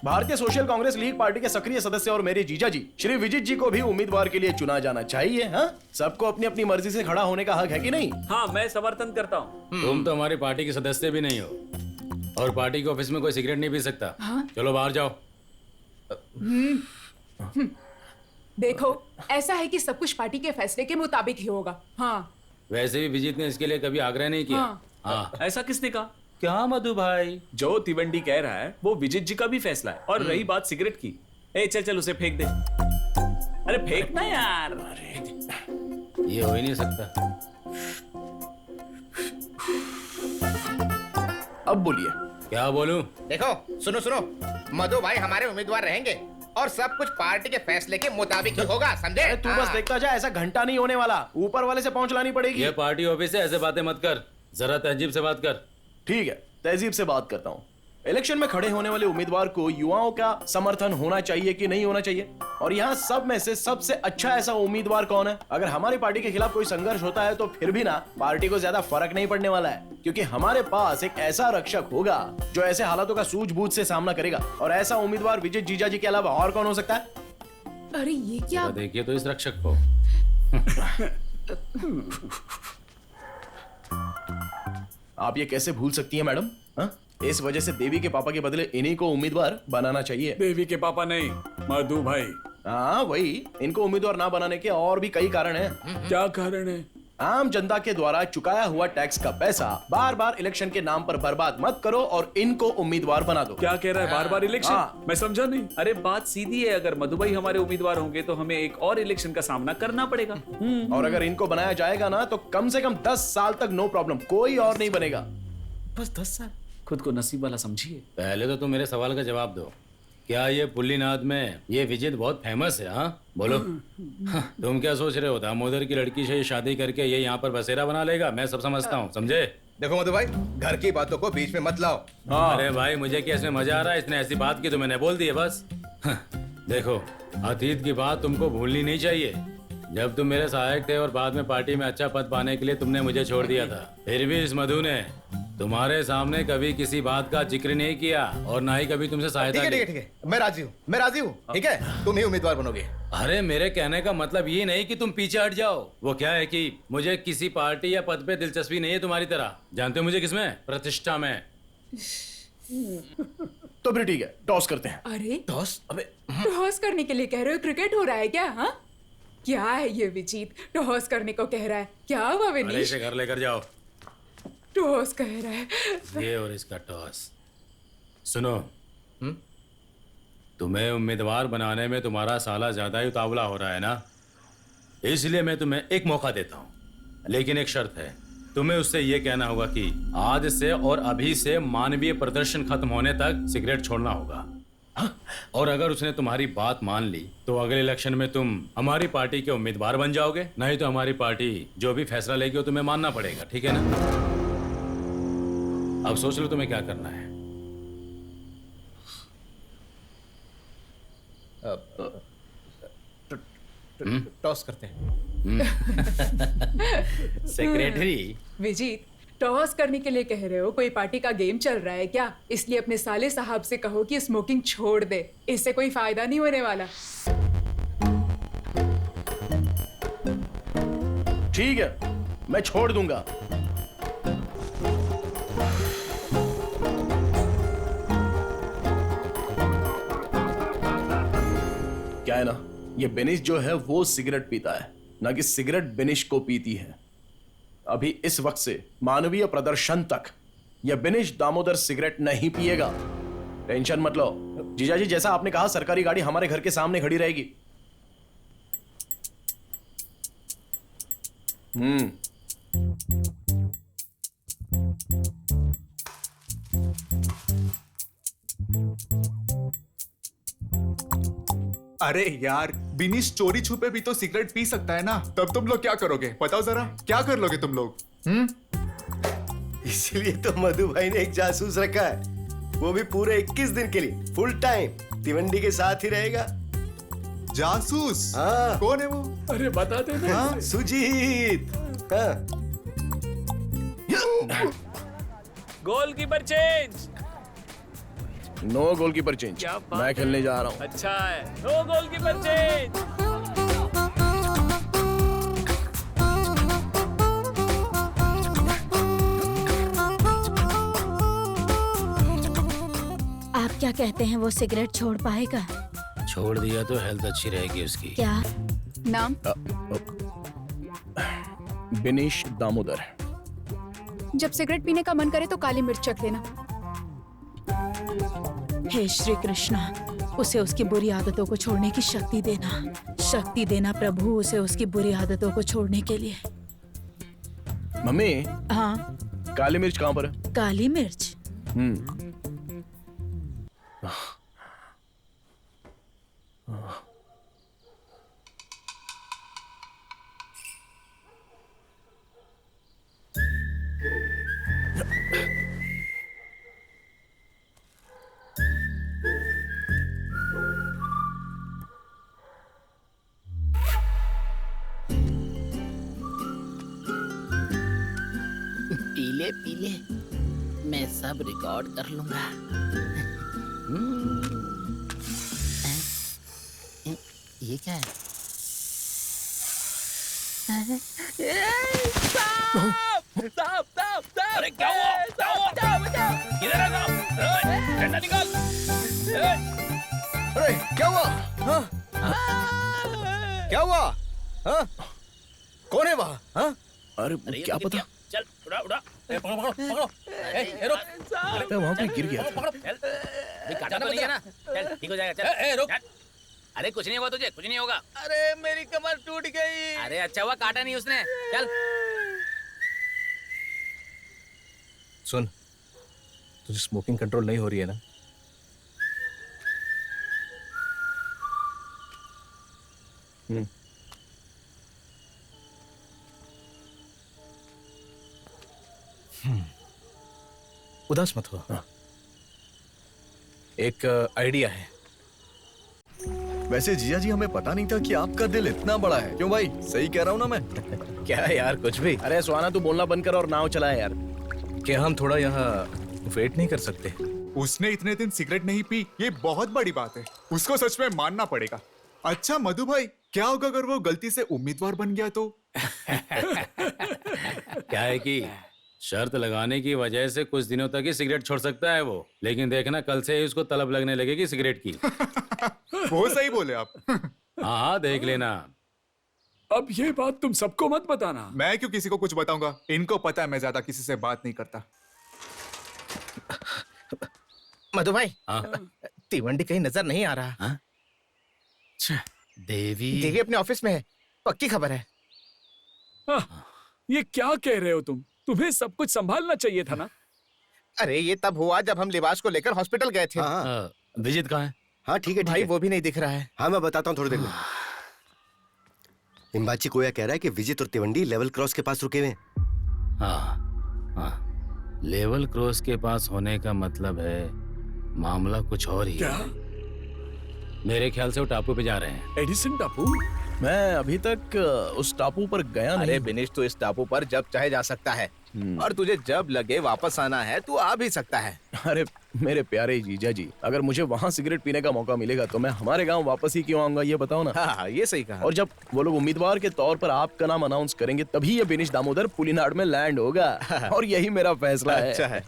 भारतीय सोशल कांग्रेस लीग पार्टी के सक्रिय सदस्य और मेरे जीजा जी श्री विजित जी को भी उम्मीदवार के लिए चुना जाना चाहिए। हाँ, सबको अपनी अपनी मर्जी से खड़ा होने का हक है कि नहीं? हाँ, मैं समर्थन करता हूँ। तुम तो हमारी पार्टी के सदस्य भी नहीं हो और पार्टी के ऑफिस में कोई सिगरेट नहीं पी सकता। हाँ? चलो बाहर जाओ। देखो, ऐसा है कि सब कुछ पार्टी के फैसले के मुताबिक ही होगा। हाँ, वैसे भी विजित ने इसके लिए कभी आग्रह नहीं किया। हाँ। ऐसा किसने कहा? क्या मधु भाई? जो तिवंडी कह रहा है वो विजित जी का भी फैसला है। और रही बात सिगरेट की, ए चल चल उसे फेंक दे। अरे फेंकना यार। ये हो ही नहीं सकता। अब बोलिए। क्या बोलूं? देखो सुनो सुनो, मधु भाई हमारे उम्मीदवार रहेंगे और सब कुछ पार्टी के फैसले के मुताबिक ही होगा, समझे? तू बस देखता जा, ऐसा घंटा नहीं होने वाला, ऊपर वाले से पहुंच लानी पड़ेगी। ये पार्टी ऑफिस है, ऐसे बातें मत कर, जरा तहजीब से बात कर। ठीक है, तहजीब से बात करता हूँ। इलेक्शन में खड़े होने वाले उम्मीदवार को युवाओं का समर्थन होना चाहिए कि नहीं होना चाहिए? और यहाँ सब में से सबसे अच्छा ऐसा उम्मीदवार कौन है? अगर हमारी पार्टी के खिलाफ कोई संघर्ष होता है तो फिर भी ना पार्टी को ज्यादा फर्क नहीं पड़ने वाला है, क्योंकि हमारे पास एक ऐसा रक्षक होगा जो ऐसे हालातों का सूझबूझ से सामना करेगा। और ऐसा उम्मीदवार विजय जीजा जी के अलावा और कौन हो सकता है? अरे ये क्या? देखिए तो इस रक्षक को। आप ये कैसे भूल सकती हैं मैडम? इस वजह से देवी के पापा के बदले इन्हीं को उम्मीदवार बनाना चाहिए। देवी के पापा नहीं, मधु भाई। हाँ वही, इनको उम्मीदवार ना बनाने के और भी कई कारण हैं। क्या कारण है? आम जनता के द्वारा चुकाया हुआ टैक्स का पैसा बार बार इलेक्शन के नाम पर बर्बाद मत करो और इनको उम्मीदवार बना दो। क्या कह रहा है? बार बार इलेक्शन? हाँ। मैं समझा नहीं। अरे बात सीधी है, अगर मधु भाई हमारे उम्मीदवार होंगे तो हमें एक और इलेक्शन का सामना करना पड़ेगा। और अगर इनको बनाया जाएगा ना तो कम से कम 10 साल तक नो प्रॉब्लम, कोई और नहीं बनेगा। बस 10 साल? खुद को नसीब वाला समझिए। पहले तो तुम मेरे सवाल का जवाब दो। क्या ये पुल्लीनाथ में ये विजित बहुत फेमस है? हाँ बोलो। तुम क्या सोच रहे हो? दामोदर की लड़की से शादी करके ये यहाँ पर बसेरा बना लेगा? मैं सब समझता हूँ, समझे? देखो मधु भाई, घर की बातों को बीच में मत लाओ। अरे भाई मुझे कैसे मजा आ रहा है, इसने ऐसी बात की तो मैंने बोल दी है बस। देखो, अतीत की बात तुमको भूलनी नहीं चाहिए। जब तुम मेरे सहायक थे और बाद में पार्टी में अच्छा पद पाने के लिए तुमने मुझे छोड़ दिया था, फिर भी इस मधु ने तुम्हारे सामने कभी किसी बात का जिक्र नहीं किया और ना ही कभी तुमसे सहायता की। ठीक है, मैं राजी हूँ, ठीक है? तुम ही उम्मीदवार बनोगे। अरे मेरे कहने का मतलब ये नहीं कि तुम पीछे हट जाओ। वो क्या है कि मुझे किसी पार्टी या पद पे दिलचस्पी नहीं है तुम्हारी तरह। जानते हो मुझे किसमें? प्रतिष्ठा में। तो फिर ठीक है, टॉस करते हैं। अरे टॉस? अबे टॉस करने के लिए कह रहे हो? क्रिकेट हो रहा है क्या? हाँ क्या है ये विजीत? टॉस करने को कह रहा है। क्या हुआ अरे विनीश? इसे घर लेकर जाओ। टॉस कह रहा है। ये और इसका टॉस। सुनो, तुम्हें उम्मीदवार बनाने में तुम्हारा साला ज्यादा ही उतावला हो रहा है ना, इसलिए मैं तुम्हें एक मौका देता हूँ, लेकिन एक शर्त है। तुम्हें उससे ये कहना होगा कि आज से और अभी से मानवीय प्रदर्शन खत्म होने तक सिगरेट छोड़ना होगा। और अगर उसने तुम्हारी बात मान ली तो अगले इलेक्शन में तुम हमारी पार्टी के उम्मीदवार बन जाओगे, नहीं तो हमारी पार्टी जो भी फैसला लेगी वो तुम्हें मानना पड़ेगा, ठीक है ना? अब सोच लो तुम्हें क्या करना है। टॉस करते हैं। सेक्रेटरी विजीत, टॉस करने के लिए कह रहे हो? कोई पार्टी का गेम चल रहा है क्या? इसलिए अपने साले साहब से कहो कि स्मोकिंग छोड़ दे, इससे कोई फायदा नहीं होने वाला। ठीक है, मैं छोड़ दूंगा। क्या है ना, ये बेनिश जो है वो सिगरेट पीता है, ना कि सिगरेट बेनिश को पीती है। अभी इस वक्त से मानवीय प्रदर्शन तक यह बेनिश दामोदर सिगरेट नहीं पिएगा। टेंशन मत लो जीजाजी, जैसा आपने कहा सरकारी गाड़ी हमारे घर के सामने खड़ी रहेगी। अरे यार, बिनीश चोरी छुपे भी तो सिगरेट पी सकता है ना। तब तुम लोग क्या करोगे बताओ जरा, क्या कर लोगे तुम लोग? इसीलिए तो मधु भाई ने एक जासूस रखा है, वो भी पूरे 21 दिन के लिए फुल टाइम तिवंडी के साथ ही रहेगा। जासूस? हाँ। कौन है वो? अरे बता दे ना। हाँ, सुजीत। हाँ। Goalkeeper change. No goalkeeper change, मैं खेलने जा रहा हूँ। अच्छा है, नो गोलकीपर चेंज। आप क्या कहते हैं, वो सिगरेट छोड़ पाएगा? छोड़ दिया तो हेल्थ अच्छी रहेगी उसकी। क्या नाम? बिनीश दामोदर। जब सिगरेट पीने का मन करे तो काली मिर्च चख लेना। हे श्री कृष्णा, उसे उसकी बुरी आदतों को छोड़ने की शक्ति देना, शक्ति देना प्रभु उसे उसकी बुरी आदतों को छोड़ने के लिए। मम्मी, हाँ, काली मिर्च कहाँ पर है? काली मिर्च? पीले पीले, मैं सब रिकॉर्ड कर लूंगा। ये क्या है? साहब, अरे क्या हुआ? किधर है साहब? डंडा निकाल। अरे क्या हुआ? हाँ? क्या हुआ? हाँ? कौन है वहाँ? हाँ? अरे क्या पता। चल उड़ा उड़ा। पकड़ो। ए रुक। अरे वहाँ कोई गिर गया था। पकड़ो। चल। काटा तो नहीं है ना? चल ठीक हो जाएगा। चल। रुक। अरे कुछ नहीं होगा तुझे, कुछ नहीं होगा। अरे मेरी कमर टूट गई। अरे अच्छा हुआ काटा नहीं उसने। चल। सुन, तुझे स्मोकिंग कंट्रोल नहीं हो रही है ना? उदास मत हो। एक आइडिया है। वैसे जिया जी, हमें पता नहीं था कि आपका दिल इतना बड़ा है। क्यों भाई, सही कह रहा हूँ ना मैं? क्या यार, कुछ भी। अरे सुहाना, तू बोलना बंद कर और नाव चला है यार। क्या हम थोड़ा यहाँ वेट नहीं कर सकते? उसने इतने दिन सिगरेट नहीं पी, ये बहुत बड़ी बात है। उसको सच में मानना पड़ेगा। अच्छा मधु भाई, क्या होगा अगर वो गलती से उम्मीदवार बन गया तो? क्या है कि शर्त लगाने की वजह से कुछ दिनों तक ही सिगरेट छोड़ सकता है वो, लेकिन देखना कल से ही उसको तलब लगने लगेगी सिगरेट की। वो सही बोले आप। हाँ देख लेना। अब ये बात तुम सबको मत बताना। मैं क्यों किसी को कुछ बताऊंगा? इनको पता है मैं ज्यादा किसी से बात नहीं करता। मधु भाई, तिवंडी कहीं नजर नहीं आ रहा। देवी अपने ऑफिस में है, पक्की खबर है। ये क्या कह रहे हो तुम? तुम्हें सब कुछ संभालना चाहिए था ना। अरे ये तब हुआ जब हम लिबास को लेकर हॉस्पिटल गए थे। विजित कहाँ है? हाँ ठीक है भाई, वो भी नहीं दिख रहा है। हाँ मैं बताता हूँ थोड़ी देर में। इम्बाची कोया कह रहा है कि विजित और तिवंडी लेवल क्रॉस के पास रुके हुए हैं। हाँ, लेवल क्रॉस के पास होने का मतलब है मामला कुछ और ही है। मेरे ख्याल से वो टापू पे जा रहे हैं। एडिसन टापू? मैं अभी तक उस टापू पर गया नहीं। अरे बिनेश, तो इस टापू पर जब चाहे जा सकता है और तुझे जब लगे वापस आना है तू आ भी सकता है। अरे मेरे प्यारे जीजा जी, अगर मुझे वहाँ सिगरेट पीने का मौका मिलेगा तो मैं हमारे गांव वापस ही क्यों आऊंगा, ये बताओ ना। हाँ, ये सही कहा। और जब वो लोग उम्मीदवार के तौर पर आपका नाम अनाउंस करेंगे तभी ये बिनेश दामोदर पुलिनाड में लैंड होगा। और यही मेरा फैसला है। अच्छा है।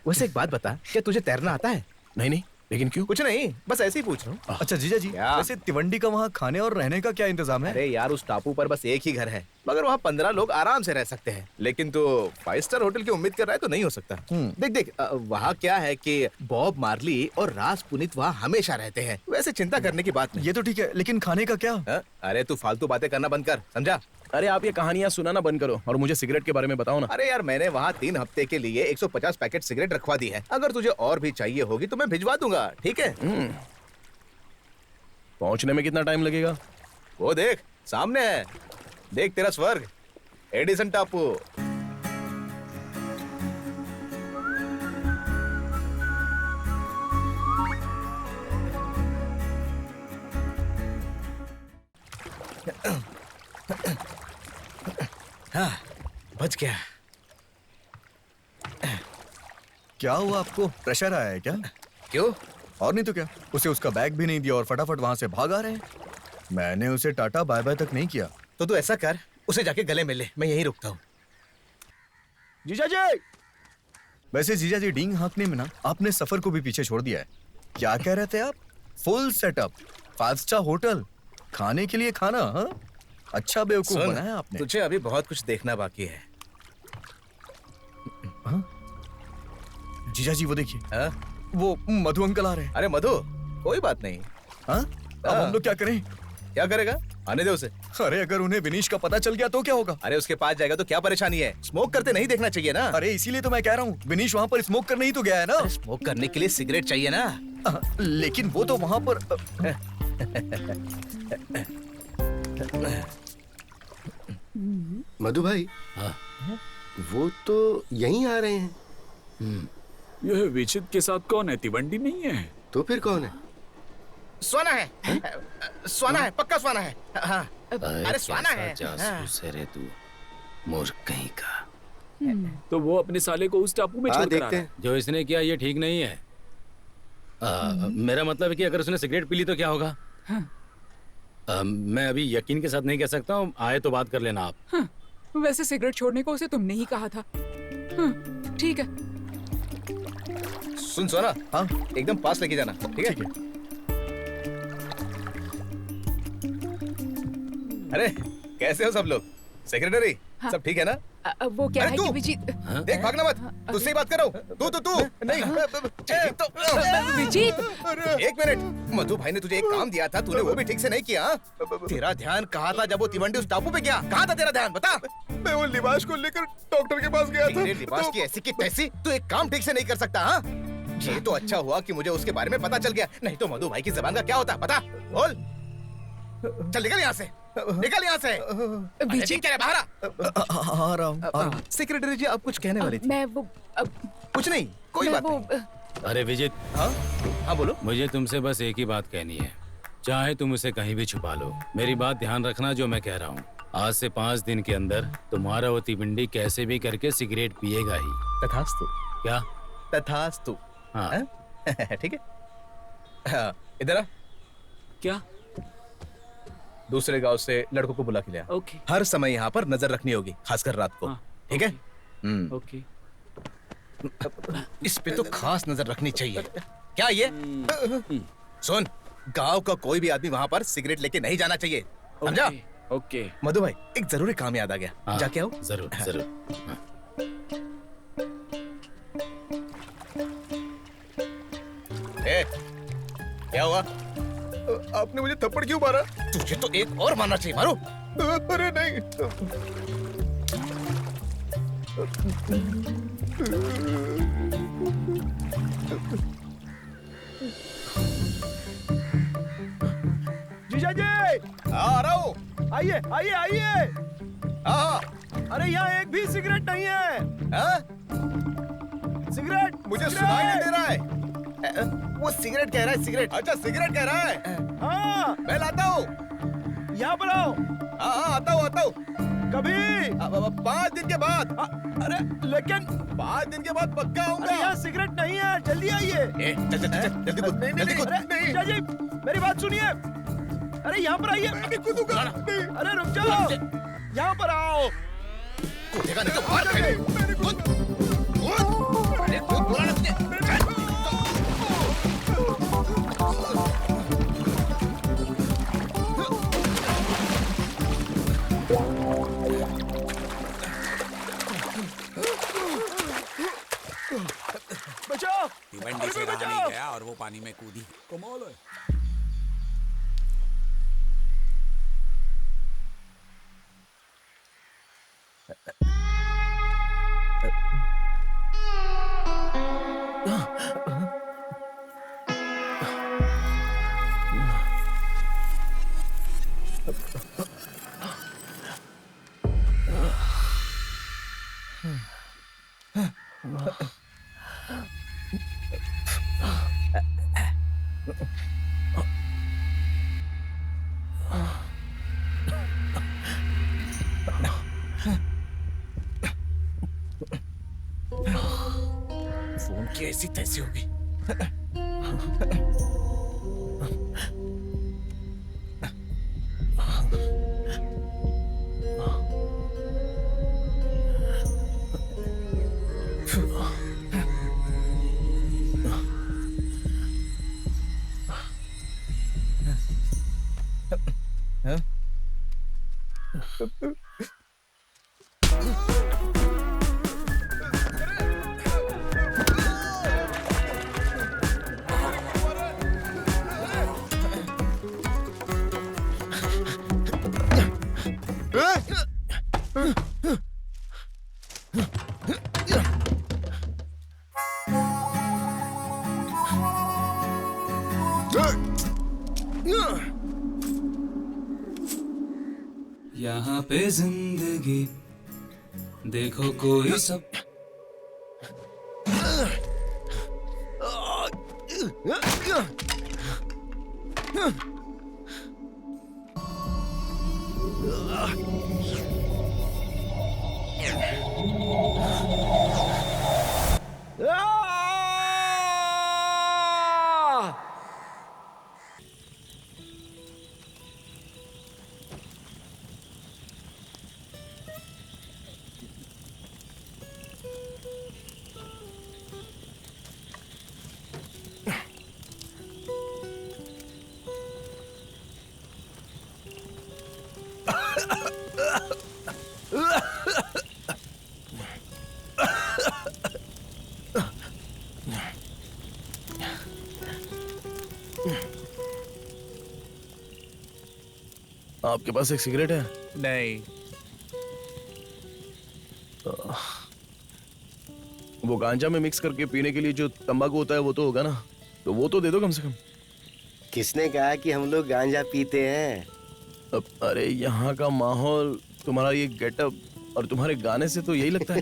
वैसे एक बात बता, क्या तुझे तैरना आता है? नहीं, लेकिन क्यों? कुछ नहीं, बस ऐसे ही पूछ रहा हूँ। अच्छा जीजा जी, वैसे तिवंडी का वहाँ खाने और रहने का क्या इंतजाम है? अरे यार, उस टापू पर बस एक ही घर है, मगर वहाँ 15 लोग आराम से रह सकते हैं। लेकिन तो 5 स्टार होटल की उम्मीद कर रहा है तो नहीं हो सकता। देख वहाँ क्या है कि बॉब मार्ली और राज पुनीत वहाँ हमेशा रहते हैं। वैसे चिंता करने की बात नहीं। ये तो ठीक है, लेकिन खाने का क्या? अरे तू फालतू बातें करना बंद कर, समझा? अरे आप ये कहानियां सुनाना बंद करो और मुझे सिगरेट के बारे में बताओ ना। अरे यार, मैंने वहाँ 3 हफ्ते के लिए 150 पैकेट सिगरेट रखवा दी है। अगर तुझे और भी चाहिए होगी तो मैं भिजवा दूंगा, ठीक है? पहुंचने में कितना टाइम लगेगा? वो देख सामने है, देख तेरा स्वर्ग, एडिसन टापू। हाँ, बच गया। क्या हुआ आपको? प्रेशर आया है क्या? क्यों? और नहीं तो क्या, उसे उसका बैग भी नहीं दिया और फटाफट वहां से भाग आ रहे हैं। मैंने उसे टाटा बाय बाय तक नहीं किया। तो तू ऐसा कर, उसे जाके गले मिल ले, मैं यहीं रुकता हूँ। जीजा जी! वैसे जीजा जी, डींग हाँकने में ना आपने सफर को भी पीछे छोड़ दिया है। क्या कह रहे थे आप? फुल सेटअप, 5 स्टार होटल, खाने के लिए खाना। हाँ, अच्छा बेवकूफ बनाया आपने। तुझे अभी बहुत कुछ देखना बाकी है। जीजा जी वो देखिए, वो मधु अंकल आ रहे हैं। अरे मधु, कोई बात नहीं। हाँ, अब हम लोग क्या करें? क्या करेगा? आने दे उसे। अरे अगर उन्हें विनीश का पता चल गया तो क्या होगा? अरे उसके पास जाएगा तो क्या परेशानी है? स्मोक करते नहीं देखना चाहिए ना। अरे इसीलिए तो मैं कह रहा हूँ, विनीश वहाँ पर स्मोक करने ही तो गया है ना। स्मोक करने के लिए सिगरेट चाहिए ना। लेकिन वो तो वहाँ पर मधु भाई, वो तो यहीं आ रहे हैं। यह विचित के साथ कौन है? तिवंडी नहीं है तो फिर कौन है? स्वाना है। स्वाना है, पक्का स्वाना है। हाँ। अरे स्वाना है। जासूस है रे तू, मूर्ख कहीं का। तो वो अपने साले को उस टापू में छोड़ कर आ रहा है। जो इसने किया ये ठीक नहीं है। मेरा मतलब है कि अगर उसने सिगरेट पी ली तो क्या होगा? मैं अभी यकीन के साथ नहीं कह सकता हूँ, आए तो बात कर लेना आप। वैसे सिगरेट छोड़ने को उसे तुमने ही कहा था। ठीक है। सुन सोना, हाँ, एकदम पास लेके जाना, ठीक है? अरे कैसे हो सब लोग? सेक्रेटरी, सब ठीक है ना? वो क्या है कि विजित। देख भागना मत, तुझसे ही बात कर रहा हूँ। तू नहीं। विजित, एक मिनट। मधु भाई ने तुझे एक काम दिया था, तूने वो भी ठीक से नहीं किया। तेरा ध्यान कहाँ था जब वो तिवंडी उस टापू पे गया? कहाँ था तेरा ध्यान, बता। मैं वो लिबास को लेकर डॉक्टर के पास गया था। तेरे लिबास की ऐसी की तैसी, तू एक काम ठीक से नहीं कर सकता। हाँ, ये तो अच्छा हुआ कि मुझे उसके बारे में पता चल गया, नहीं तो मधु भाई की जबान का क्या होता? बता, बोल। चल निकल यहाँ से, निकल यहाँ से। विजय, बाहर आ रहा हूँ। सेक्रेटरी जी, आप कुछ कहने वाली थी? मैं वो कुछ नहीं, कोई बात नहीं। अरे विजित, हाँ बोलो। मुझे तुमसे बस एक ही बात कहनी है, चाहे तुम उसे कहीं भी छुपा लो, मेरी बात ध्यान रखना जो मैं कह रहा हूँ। आज से 5 दिन के अंदर तुम्हारा वो तिवंडी कैसे भी करके सिगरेट पिएगा ही। तथास्तु। क्या? तथास्तु। हाँ ठीक है। हाँ, इधर आ। क्या? दूसरे गांव से लड़कों को बुला के लिया। ओके। हर समय यहाँ पर नजर रखनी होगी, खासकर रात को। ठीक है? ओके। इस पे तो खास नजर रखनी चाहिए। क्या ये? सुन, गांव का कोई भी आदमी वहाँ पर सिगरेट लेके नहीं जाना चाहिए, समझा? ओके मधु भाई एक जरूरी काम याद आ गया, जाके आओ। जरूर जरूर। क्या हुआ? आपने मुझे थप्पड़ क्यों मारा? तुझे तो एक और मारना चाहिए, मारो। अरे नहीं। जीजा जी, आ रहा हूँ। आइए आइए आइए। हाँ, अरे यहाँ एक भी सिगरेट नहीं है। सिगरेट मुझे सुनाई नहीं दे रहा है। वो सिगरेट कह रहा है, सिगरेट। अच्छा सिगरेट कह रहा है। हाँ मैं लाता हूँ। यहाँ पर आओ। हाँ आता हूँ आता हूँ। कभी 5 दिन के बाद। अरे लेकिन 5 दिन के बाद पक्का आऊंगा। अरे यहाँ सिगरेट नहीं है, जल्दी आइए। चल चल चल जल्दी कूद, जल्दी कूद। अरे जीजा जी मेरी बात सुनिए। अरे यहाँ पर आइए। मैं कूदूंगा। अरे रुक जाओ, यहाँ पर आओ। कूदेगा नहीं तो मार खाएगा। अरे कूद बोला ना तुझे। बचाओ। भिवंडी से रानी गया और वो पानी में कूदी। कमाल है। फोन की ऐसी तैसी होगी। यहाँ पे जिंदगी देखो कोई सब आपके पास एक सिगरेट है? नहीं। वो गांजा में मिक्स करके पीने के लिए जो तंबाकू होता है वो तो होगा ना, तो वो तो दे दो कम से कम। किसने कहा कि हम लोग गांजा पीते हैं? अब अरे यहाँ का माहौल, तुम्हारा ये गेटअप और तुम्हारे गाने से तो यही लगता है।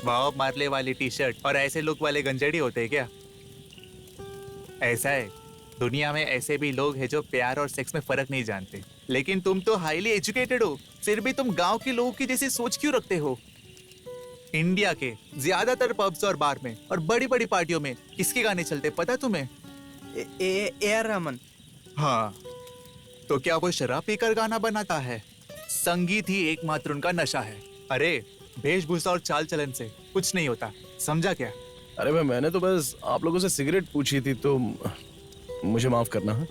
बॉब मार्ले वाली टी शर्ट और ऐसे लुक वाले गंजेड़ी होते हैं क्या? ऐसा है, दुनिया में ऐसे भी लोग हैं जो प्यार और सेक्स में फर्क नहीं जानते, लेकिन तुम तो हाईली एजुकेटेड हो, फिर भी तुम गांव के लोगों की जैसी सोच क्यों रखते हो? इंडिया के ज्यादातर पब्स और बार में और बड़ी बड़ी पार्टियों में किसके गाने चलते पता तुम्हें? ए.आर. रहमान। हाँ, तो क्या वो शराब पीकर गाना बनाता है? संगीत ही एकमात्र उनका नशा है। अरे वेशभूषा और चाल चलन से कुछ नहीं होता, समझा क्या? अरे भाई मैंने तो बस आप लोगों से सिगरेट पूछी थी, तो मुझे माफ करना है।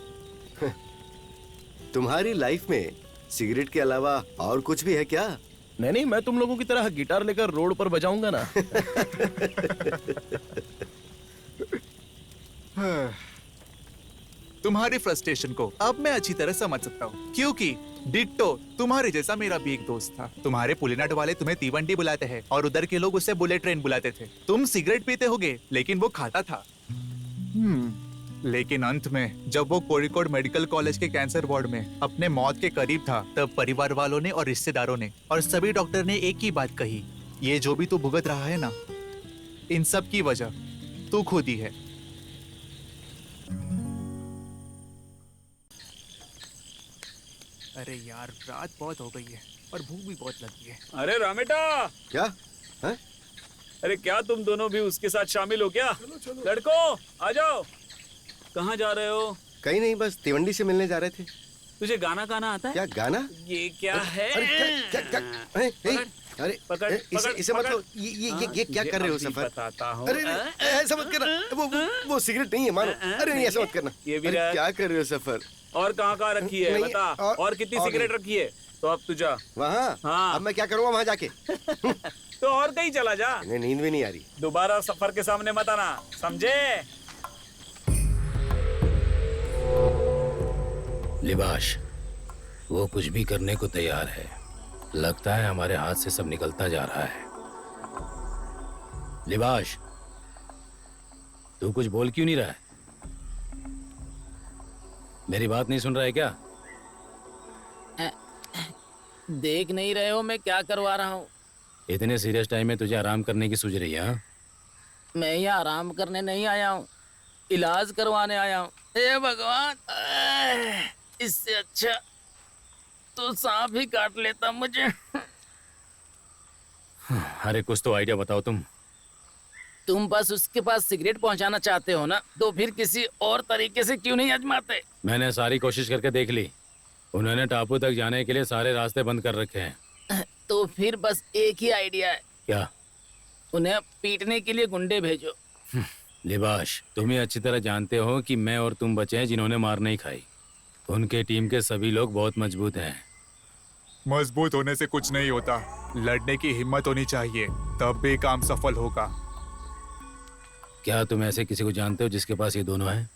तुम्हारी लाइफ में सिगरेट के अलावा और कुछ भी है क्या? नहीं नहीं, मैं तुम लोगों की तरह गिटार लेकर रोड पर बजाऊंगा ना। तुम्हारी फ्रस्ट्रेशन को अब मैं अच्छी तरह समझ सकता हूँ, क्योंकि डिट्टो तुम्हारे जैसा मेरा भी एक दोस्त था। तुम्हारे पुलिनाड वाले तुम्हें तीवंडी बुलाते हैं और उधर के लोग उसे बुलेट ट्रेन बुलाते थे। तुम सिगरेट पीते होगे लेकिन वो खाता था। लेकिन अंत में जब वो कोरिकोड मेडिकल कॉलेज के कैंसर वार्ड में अपने मौत के करीब था, तब परिवार वालों ने और रिश्तेदारों ने और सभी डॉक्टर ने एक ही बात कही, ये जो भी तू भुगत रहा है ना, इन सब की वजह तू खुद ही है। अरे यार, रात बहुत हो गई है और भूख भी बहुत लगी है। अरे रामेटा, क्या है? अरे क्या तुम दोनों भी उसके साथ शामिल हो क्या? लड़कों आ जाओ। कहाँ जा रहे हो? कहीं नहीं, बस तिवंडी से मिलने जा रहे थे। तुझे गाना गाना आता है? क्या गाना? ये क्या है? अरे क्या क्या क्या? अरे पकड़, इसे मतलब ये क्या कर रहे हो सफर? बताता हूँ। अरे ऐसा मत करना, वो सिगरेट नहीं है मानो। अरे नहीं, ऐसा मत करना। ये भी क्या कर रहे हो सफर? और कहाँ रखी है बता? और कितनी सिगरेट रखी है? तो अब तू जा वहाँ। हाँ। अब मैं क्या करूँगा वहाँ जाके? तो और कहीं चला जा। नींद भी नहीं आ रही। दोबारा सफर के सामने मत आना, समझे? लिबाश, वो कुछ भी करने को तैयार है। लगता है हमारे हाथ से सब निकलता जा रहा है। लिबाश, तू कुछ बोल क्यों नहीं रहा है? मेरी बात नहीं सुन रहा है क्या? देख नहीं रहे हो मैं क्या करवा रहा हूँ? इतने सीरियस टाइम में तुझे आराम करने की सूझ रही है? हाँ? मैं यहाँ आराम करने नहीं आया हूँ, इलाज करवाने आया हूँ। हे भगवान, इससे अच्छा तो सांप ही काट लेता मुझे। अरे कुछ तो आइडिया बताओ तुम बस उसके पास सिगरेट पहुंचाना चाहते हो ना, तो फिर किसी और तरीके से क्यों नहीं आजमाते? मैंने सारी कोशिश करके देख ली। उन्होंने टापू तक जाने के लिए सारे रास्ते बंद कर रखे हैं। तो फिर बस एक ही आइडिया है। क्या? उन्हें पीटने के लिए गुंडे भेजो। लिबाश, तुम ही अच्छी तरह जानते हो कि मैं और तुम बचे हैं जिन्होंने मार नहीं खाई। उनके टीम के सभी लोग बहुत मजबूत हैं। मजबूत होने से कुछ नहीं होता, लड़ने की हिम्मत होनी चाहिए, तब भी काम सफल होगा। क्या तुम ऐसे किसी को जानते हो जिसके पास ये दोनों हैं?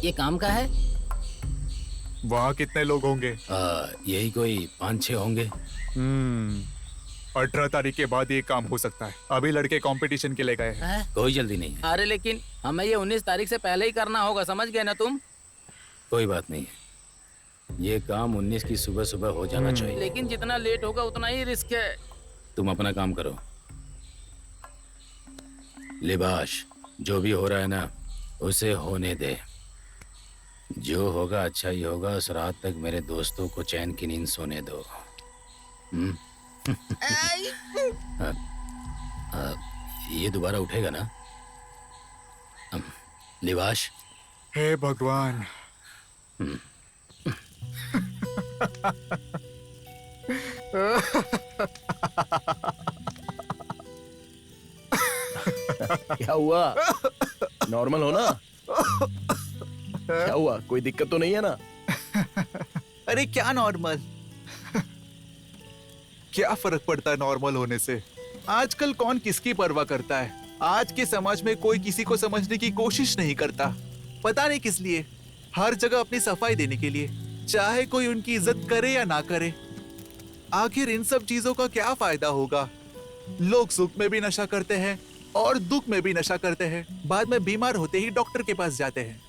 ये काम का है? वहाँ कितने लोग होंगे? यही कोई 5-6 होंगे। 18 तारीख के बाद ये काम हो सकता है। अभी लड़के कंपटीशन के लिए गए हैं। कोई जल्दी नहीं है। अरे लेकिन हमें ये 19 तारीख से पहले ही करना होगा, समझ गए ना तुम? कोई बात नहीं है, ये काम 19 की सुबह सुबह हो जाना चाहिए। लेकिन जितना लेट होगा उतना ही रिस्क है। तुम अपना काम करो। लिबाश, जो भी हो रहा है ना, उसे होने दे। जो होगा अच्छा ही होगा। उस रात तक मेरे दोस्तों को चैन की नींद सोने दो। ये दोबारा उठेगा ना? लिबाश, हे भगवान। क्या हुआ? नॉर्मल हो ना? क्या हुआ? कोई दिक्कत तो नहीं है ना? अरे क्या नॉर्मल? क्या फर्क पड़ता है नॉर्मल होने से? आजकल कौन किसकी परवाह करता है? आज के समाज में कोई किसी को समझने की कोशिश नहीं करता। पता नहीं किस लिए। हर जगह अपनी सफाई देने के लिए, चाहे कोई उनकी इज्जत करे या ना करे। आखिर इन सब चीजों का क्या फायदा होगा? लोग सुख में भी नशा करते हैं और दुख में भी नशा करते हैं। बाद में बीमार होते ही डॉक्टर के पास जाते हैं।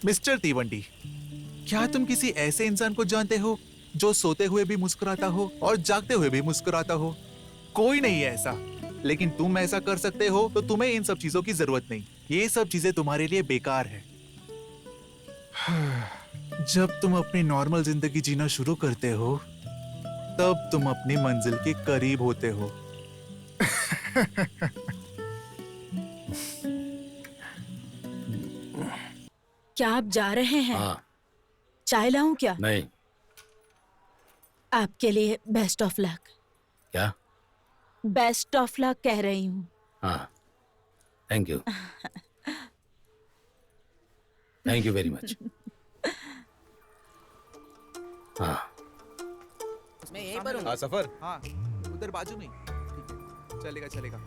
मिस्टर तीवंडी, क्या तुम किसी ऐसे इंसान को जानते हो जो सोते हुए भी मुस्कुराता हो और जागते हुए भी मुस्कुराता हो? कोई नहीं है ऐसा। लेकिन तुम ऐसा कर सकते हो, तो तुम्हें इन सब चीजों की जरूरत नहीं। ये सब चीजें तुम्हारे लिए बेकार है। जब तुम अपनी नॉर्मल जिंदगी जीना शुरू करते हो, तब तुम अपनी मंजिल के करीब होते हो। क्या आप जा रहे हैं? हाँ। चाय लाऊं क्या? नहीं। आपके लिए बेस्ट ऑफ लक। क्या? बेस्ट ऑफ लक कह रही हूँ। हाँ, thank you, thank you very much. हाँ, मैं यहीं पर हूँ। हाँ सफर, हाँ उधर बाजू में। चलेगा चलेगा।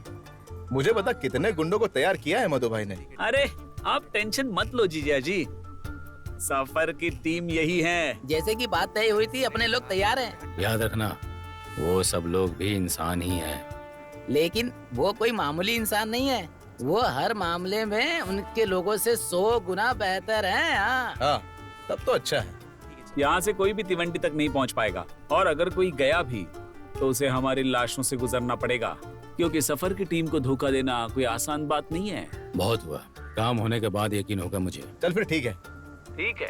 मुझे बता कितने गुंडों को तैयार किया है मधु भाई ने? अरे आप टेंशन मत लो जीजा जी, सफर की टीम यही है। जैसे कि बात तय हुई थी, अपने लोग तैयार हैं। याद रखना वो सब लोग भी इंसान ही हैं। लेकिन वो कोई मामूली इंसान नहीं है, वो हर मामले में उनके लोगों से 100 गुना बेहतर हैं। हाँ, तब तो अच्छा है। यहाँ से कोई भी तिवंडी तक नहीं पहुँच पाएगा, और अगर कोई गया भी तो उसे हमारी लाशों से गुजरना पड़ेगा, क्योंकि सफर की टीम को धोखा देना कोई आसान बात नहीं है। बहुत हुआ, काम होने के बाद यकीन होगा मुझे। चल फिर ठीक है। ठीक है।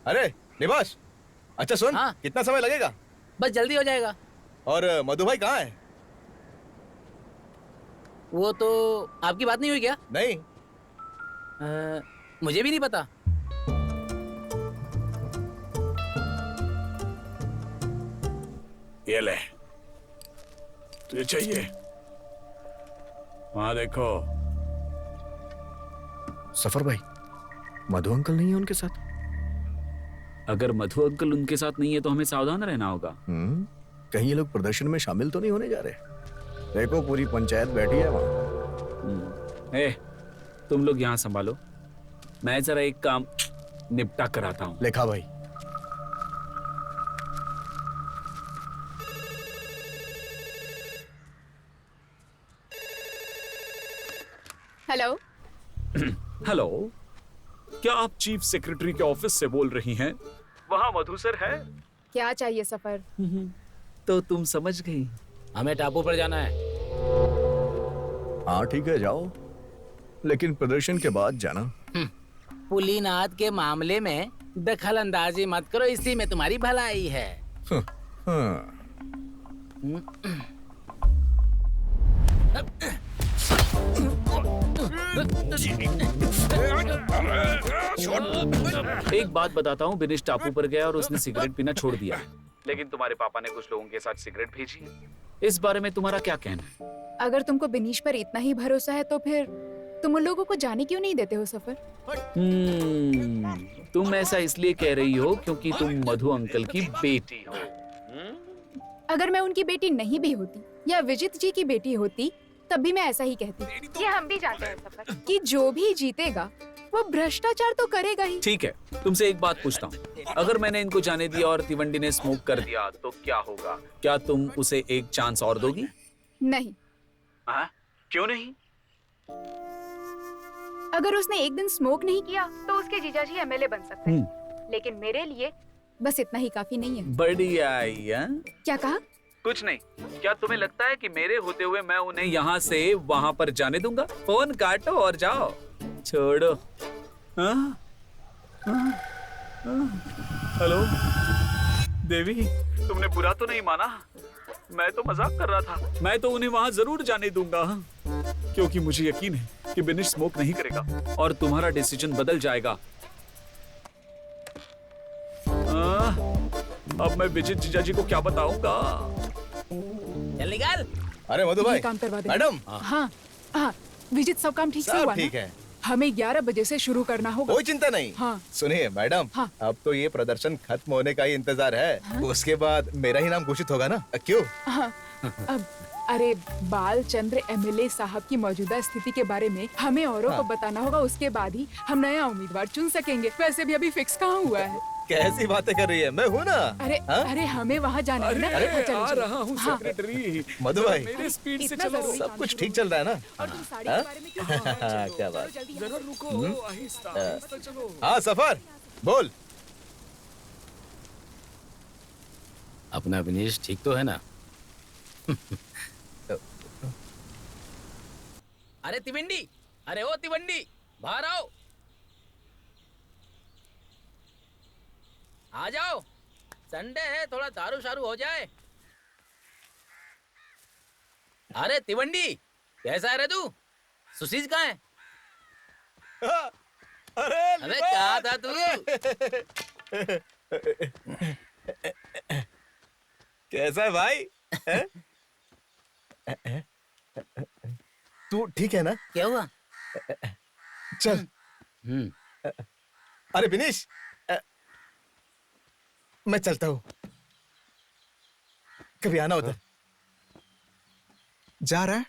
अरे निवास, अच्छा सुन, कितना समय लगेगा? बस जल्दी हो जाएगा। और मधु भाई कहाँ है? वो तो आपकी बात नहीं हुई क्या? नहीं। मुझे भी नहीं पता। ये ले, तुझे चाहिए? वहाँ देखो। सफर भाई, मधु अंकल नहीं है उनके साथ? अगर मधु अंकल उनके साथ नहीं है तो हमें सावधान रहना होगा। कहीं ये लोग प्रदर्शन में शामिल तो नहीं होने जा रहे? देखो पूरी पंचायत बैठी है वहाँ। तुम लोग यहाँ संभालो, मैं जरा एक काम निपटा कर आता हूँ। लेखा भाई। हेलो। हेलो, क्या आप चीफ सेक्रेटरी के ऑफिस से बोल रही हैं? वहाँ मधु सर है? क्या चाहिए सफर? तो तुम समझ गई। हमें टापू पर जाना है। हाँ ठीक है, जाओ, लेकिन प्रदर्शन के बाद जाना। पुलिनाथ के मामले में दखल अंदाजी मत करो, इसी में तुम्हारी भलाई है। एक बात बताता हूँ, बिनिश टापू पर गया और उसने सिगरेट पीना छोड़ दिया, लेकिन तुम्हारे पापा ने कुछ लोगों के साथ सिगरेट भेजी है। इस बारे में तुम्हारा क्या कहना है? अगर तुमको बिनीश पर इतना ही भरोसा है तो फिर तुम उन लोगों को जाने क्यों नहीं देते हो सफर? तुम ऐसा इसलिए कह रही हो क्योंकि तुम मधु अंकल की बेटी हो। अगर मैं उनकी बेटी नहीं भी होती या विजित जी की बेटी होती तब भी मैं ऐसा ही कहती। ये हम भी जानते हैं सफर कि जो भी जीतेगा वो भ्रष्टाचार तो करेगा ही। ठीक है, तुमसे एक बात पूछता हूँ, अगर मैंने इनको जाने दिया और तिवंडी ने स्मोक कर दिया तो क्या होगा? क्या तुम उसे एक चांस और दोगी? नहीं। क्यों नहीं? अगर उसने एक दिन स्मोक नहीं किया तो उसके जीजाजी एमएलए बन सकते हैं, लेकिन मेरे लिए बस इतना ही काफी नहीं है। बढ़िया। क्या कहा? कुछ नहीं। क्या तुम्हें लगता है कि मेरे होते हुए मैं उन्हें यहाँ से वहाँ पर जाने दूंगा? फोन काटो और जाओ, छोड़ो। हेलो देवी, तुमने बुरा तो नहीं माना? मैं तो मजाक कर रहा था। मैं तो उन्हें वहाँ जरूर जाने दूंगा, क्योंकि मुझे यकीन है कि बिनिश स्मोक नहीं करेगा और तुम्हारा डिसीजन बदल जाएगा। अब मैं विजित जीजा जी को क्या बताऊंगा? चल निकाल। अरे मधु भाई, काम करवा दे मैडम। हाँ, विजित सब काम ठीक से हुआ ठीक ना? है। हमें 11 बजे से शुरू करना होगा। कोई चिंता नहीं। हाँ। सुनिए मैडम, अब तो ये प्रदर्शन खत्म होने का ही इंतजार है। उसके बाद मेरा ही नाम घोषित होगा ना? क्यों? हाँ, अब अरे बाल चंद्र एमएलए साहब की मौजूदा स्थिति के बारे में हमें औरों को बताना होगा, उसके बाद ही हम नया उम्मीदवार चुन सकेंगे। वैसे भी अभी फिक्स कहाँ हुआ है। कैसी बातें कर रही है? मैं हूँ ना। अरे हमें वहाँ जाना है ना। चलो, आ चलो। रहा हूँ हाँ। सेक्रेटरी। मधु भाई, मेरे स्पीड से इतना चलो। जरूरी सब कुछ ठीक चल रहा है ना? और तुम साड़ी के बारे में क्यों पूछ रहे हो? क्या बात? जरा रुको, आहिस्ता आहिस्ता चलो। हाँ सफर, बोल। अपना विनीश ठीक तो है ना? अरे तिवंडी, अरे ओ तिवंडी, बाहर आओ। आ जाओ, संडे है, थोड़ा दारू शारू हो जाए। अरे तिवंडी, कैसा है रे तू? सुशीज कहाँ है? अरे कहाँ था तू? कैसा है भाई? तू ठीक है ना? क्या हुआ? चल। अरे विनीश, मैं चलता हूँ, कभी आना उधर। जा रहा है?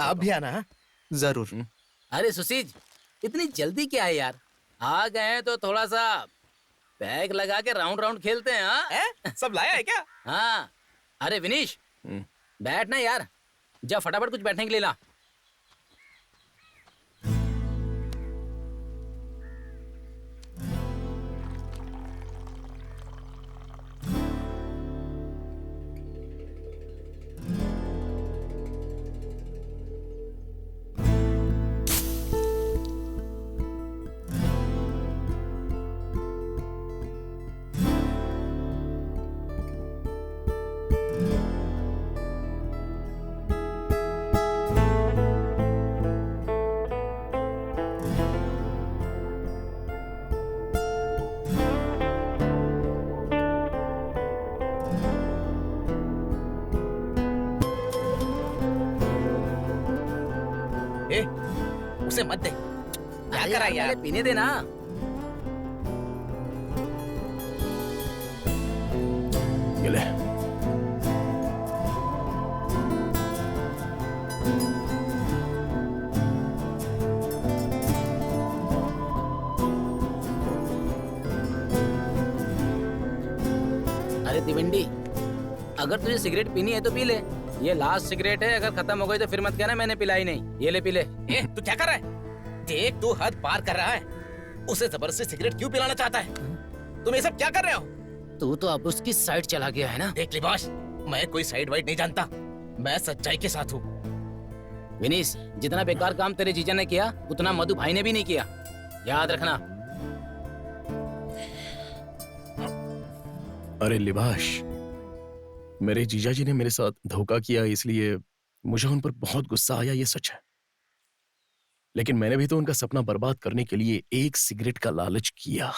आप भी आना। हाँ? जरूर। अरे सुशीज, इतनी जल्दी क्या है यार? आ गए हैं तो थोड़ा सा बैग लगा के राउंड राउंड खेलते हैं। हाँ? सब लाया है क्या? हाँ। अरे विनीश, बैठ ना यार, जा फटाफट कुछ बैठने के लिए ला। उसे मत दे। क्या करा यार? पीने देना। ये ले। अरे तिवंडी, अगर तुझे सिगरेट पीनी है तो पी ले। ये लास्ट सिगरेट है, अगर खत्म हो गई तो फिर मत कहना मैंने पिलाई नहीं। ये ले पी ले। तू क्या कर रहा है? देख, तू हद पार कर रहा है। उसे जबरदस्ती सिगरेट क्यों पिलाना चाहता है? तुम ये सब क्या कर रहे हो? तू तो अब उसकी साइड चला गया है ना। देख लिबाश, मैं कोई साइड वाइड नहीं जानता, मैं सच्चाई के साथ हूँ। विनीश, जितना बेकार काम तेरे जीजा ने किया उतना मधु भाई ने भी नहीं किया, याद रखना। अरे लिबाश, मेरे जीजा जी ने मेरे साथ धोखा किया, इसलिए मुझे उन पर बहुत गुस्सा आया, ये सच है। लेकिन मैंने भी तो उनका सपना बर्बाद करने के लिए एक सिगरेट का लालच किया।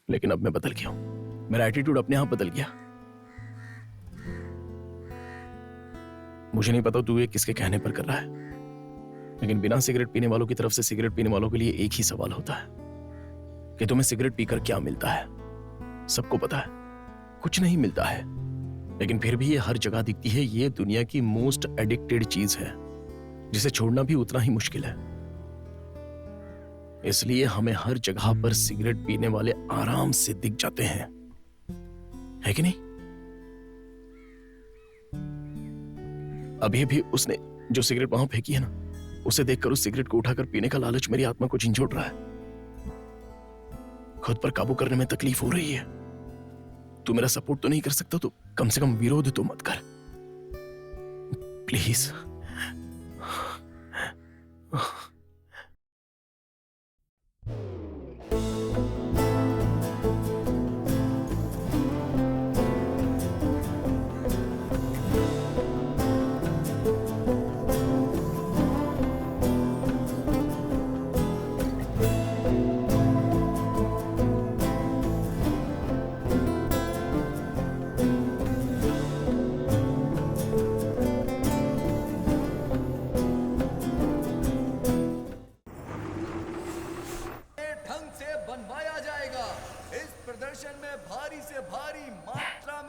लेकिन अब मैं बदल गया हूं, मेरा एटीट्यूड अपने आप बदल गया। मुझे नहीं पता तू ये किसके कहने पर कर रहा है, लेकिन बिना सिगरेट पीने वालों की तरफ से सिगरेट पीने वालों के लिए एक ही सवाल होता है कि तुम्हें सिगरेट पीकर क्या मिलता है। सबको पता है कुछ नहीं मिलता है, लेकिन फिर भी ये हर जगह दिखती है। ये दुनिया की मोस्ट एडिक्टेड चीज है, जिसे छोड़ना भी उतना ही मुश्किल है। इसलिए हमें हर जगह पर सिगरेट पीने वाले आराम से दिख जाते हैं, है कि नहीं? अभी भी उसने जो सिगरेट वहां फेंकी है ना, उसे देखकर उस सिगरेट को उठाकर पीने का लालच मेरी आत्मा को झंझोड़ रहा है। खुद पर काबू करने में तकलीफ हो रही है। तू मेरा सपोर्ट तो नहीं कर सकता, तो कम से कम विरोध तो मत कर, प्लीज।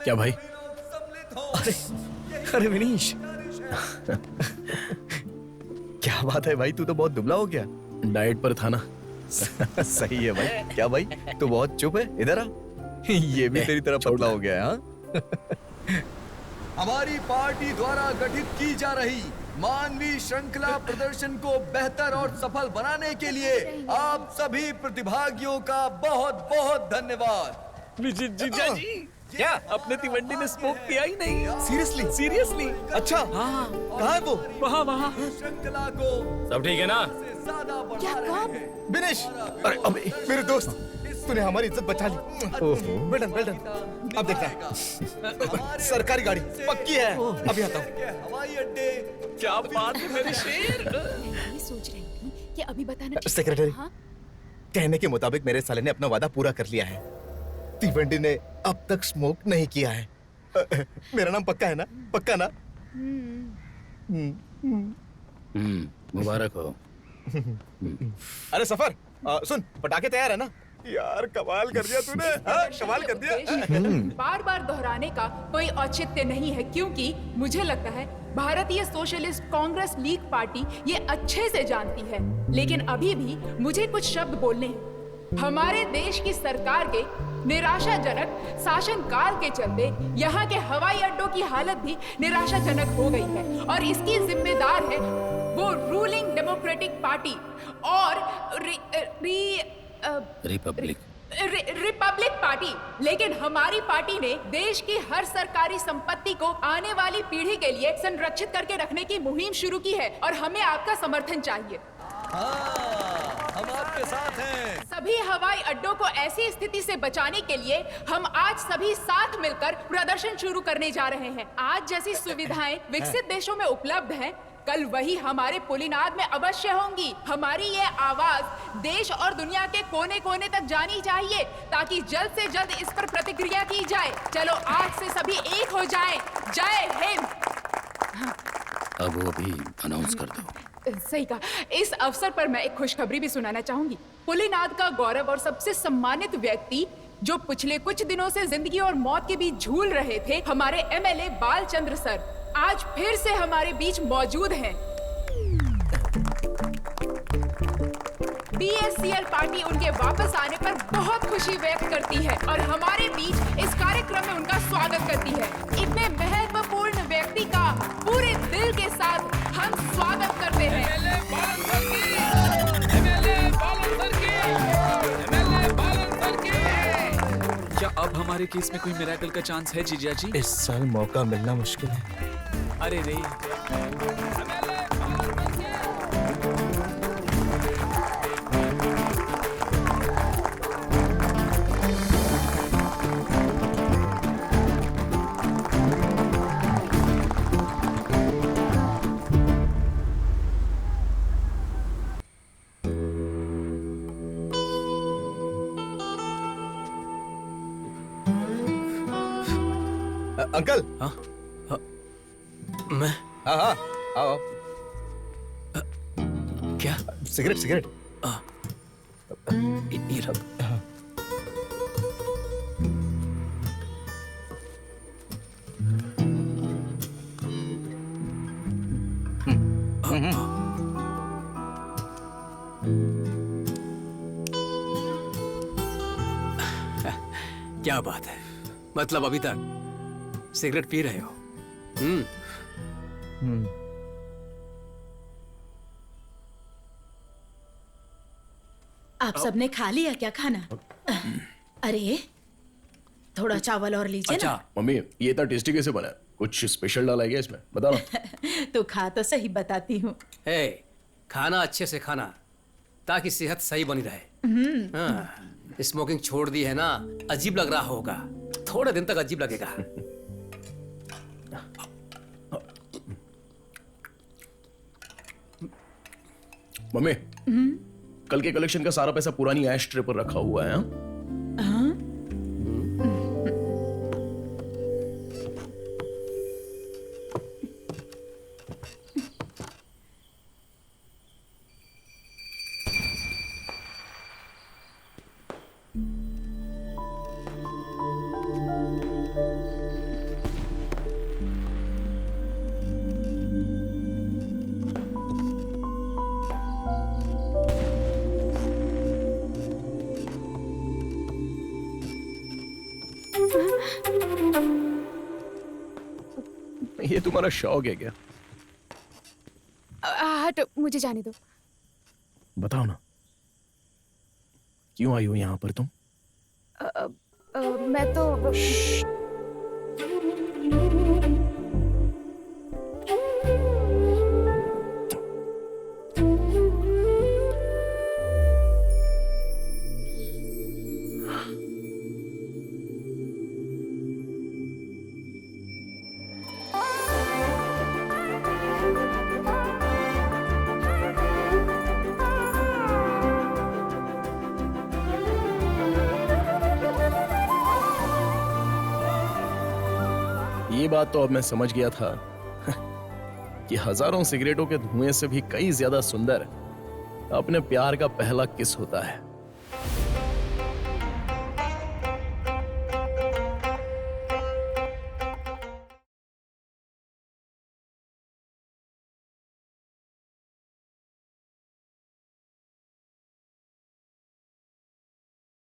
क्या भाई? अरे विनीश, क्या बात है भाई, तू तो बहुत दुबला हो गया। डाइट पर था ना। सही है भाई। क्या भाई, तू बहुत चुप है, इधर आ। ये भी तेरी तरह पतला हो गया है। हाँ? हमारी पार्टी द्वारा गठित की जा रही मानवीय श्रृंखला प्रदर्शन को बेहतर और सफल बनाने के लिए आप सभी प्रतिभागियों का बहुत बहुत धन्यवाद। जीजा जी, क्या अपने तिवंडी ने स्मोक पिया ही नहीं? सीरियसली? सीरियसली? अच्छा, कहाँ है वो? वहाँ। श्रृंखला को सब ठीक है ना? क्या कब? विनेश, अरे अबे मेरे दोस्त, तूने हमारी इज्जत बचा ली। Well done, well done. अब देखना, सरकारी गाड़ी पक्की है। अभी आता हूँ। हवाई अड्डे। क्या बात है मेरे शेर। मैं ये सोच रही थी कि अभी बताना। सेक्रेटरी, हाँ? कहने के मुताबिक मेरे साले ने अपना वादा पूरा कर लिया है। तीवंडी ने अब तक स्मोक नहीं किया है। मेरा नाम पक्का है ना? पक्का ना? मुबारक हो। अरे सफर, सुन, पटाखे तैयार है ना? यार कमाल कर दिया तूने, हाँ, कमाल कर दिया। बार बार दोहराने का कोई औचित्य नहीं है, क्योंकि मुझे लगता है भारतीय सोशलिस्ट कांग्रेस लीग पार्टी ये अच्छे से जानती है। लेकिन अभी भी मुझे कुछ शब्द बोलने हैं। हमारे देश की सरकार के निराशाजनक शासनकाल के चलते यहाँ के हवाई अड्डों की हालत भी निराशाजनक हो गई है, और इसकी जिम्मेदार है वो रूलिंग डेमोक्रेटिक पार्टी और रिपब्लिक पार्टी। लेकिन हमारी पार्टी ने देश की हर सरकारी संपत्ति को आने वाली पीढ़ी के लिए संरक्षित करके रखने की मुहिम शुरू की है, और हमें आपका समर्थन चाहिए। हम आपके साथ हैं। सभी हवाई अड्डों को ऐसी स्थिति से बचाने के लिए हम आज सभी साथ मिलकर प्रदर्शन शुरू करने जा रहे हैं। आज जैसी सुविधाएं विकसित देशों में उपलब्ध हैं, कल वही हमारे पुलिनाद में अवश्य होंगी। हमारी ये आवाज देश और दुनिया के कोने कोने तक जानी चाहिए, ताकि जल्द से जल्द इस पर प्रतिक्रिया की जाए। चलो आज से सभी एक हो जाएं। जय हिंद। अब वो भी अनाउंस कर दो। सही कहा। इस अवसर पर मैं एक खुशखबरी भी सुनाना चाहूंगी। पुलिनाद का गौरव और सबसे सम्मानित व्यक्ति, जो पिछले कुछ दिनों से जिंदगी और मौत के बीच झूल रहे थे, हमारे एमएलए बालचंद्र सर आज फिर से हमारे बीच मौजूद हैं। बीएससीएल पार्टी उनके वापस आने पर बहुत खुशी व्यक्त करती है और हमारे बीच इस कार्यक्रम में उनका स्वागत करती है। इतने महत्वपूर्ण व्यक्ति का पूरे दिल के साथ हम स्वागत करते हैं। क्या अब हमारे केस में कोई मिरेकल का चांस है जीजा जी? इस साल मौका मिलना मुश्किल है। अरे नहीं। अंकल। हाँ? मैं? हाँ हाँ आओ। क्या? Cigarette cigarette. ये लो। क्या बात है, मतलब अभी तक सिगरेट पी रहे हो? आप सबने खा लिया क्या खाना? अरे थोड़ा चावल और लीजिए अच्छा मम्मी, ये इतना टेस्टी कैसे बना है? कुछ स्पेशल डाला है क्या इसमें? बता ना। तो खा तो सही बताती हूँ। खाना अच्छे से खाना, ताकि सेहत सही बनी रहे। हाँ, स्मोकिंग छोड़ दी है ना, अजीब लग रहा होगा, थोड़े दिन तक अजीब लगेगा। मम्मी, कल के कलेक्शन का सारा पैसा पुरानी ऐश ट्रे पर रखा हुआ है। ये तुम्हारा शौक है क्या? हटो, मुझे जाने दो। बताओ ना, क्यों आई हो यहाँ पर तुम? मैं तो ये बात तो अब मैं समझ गया था कि हजारों सिगरेटों के धुएं से भी कई ज्यादा सुंदर अपने प्यार का पहला किस होता है।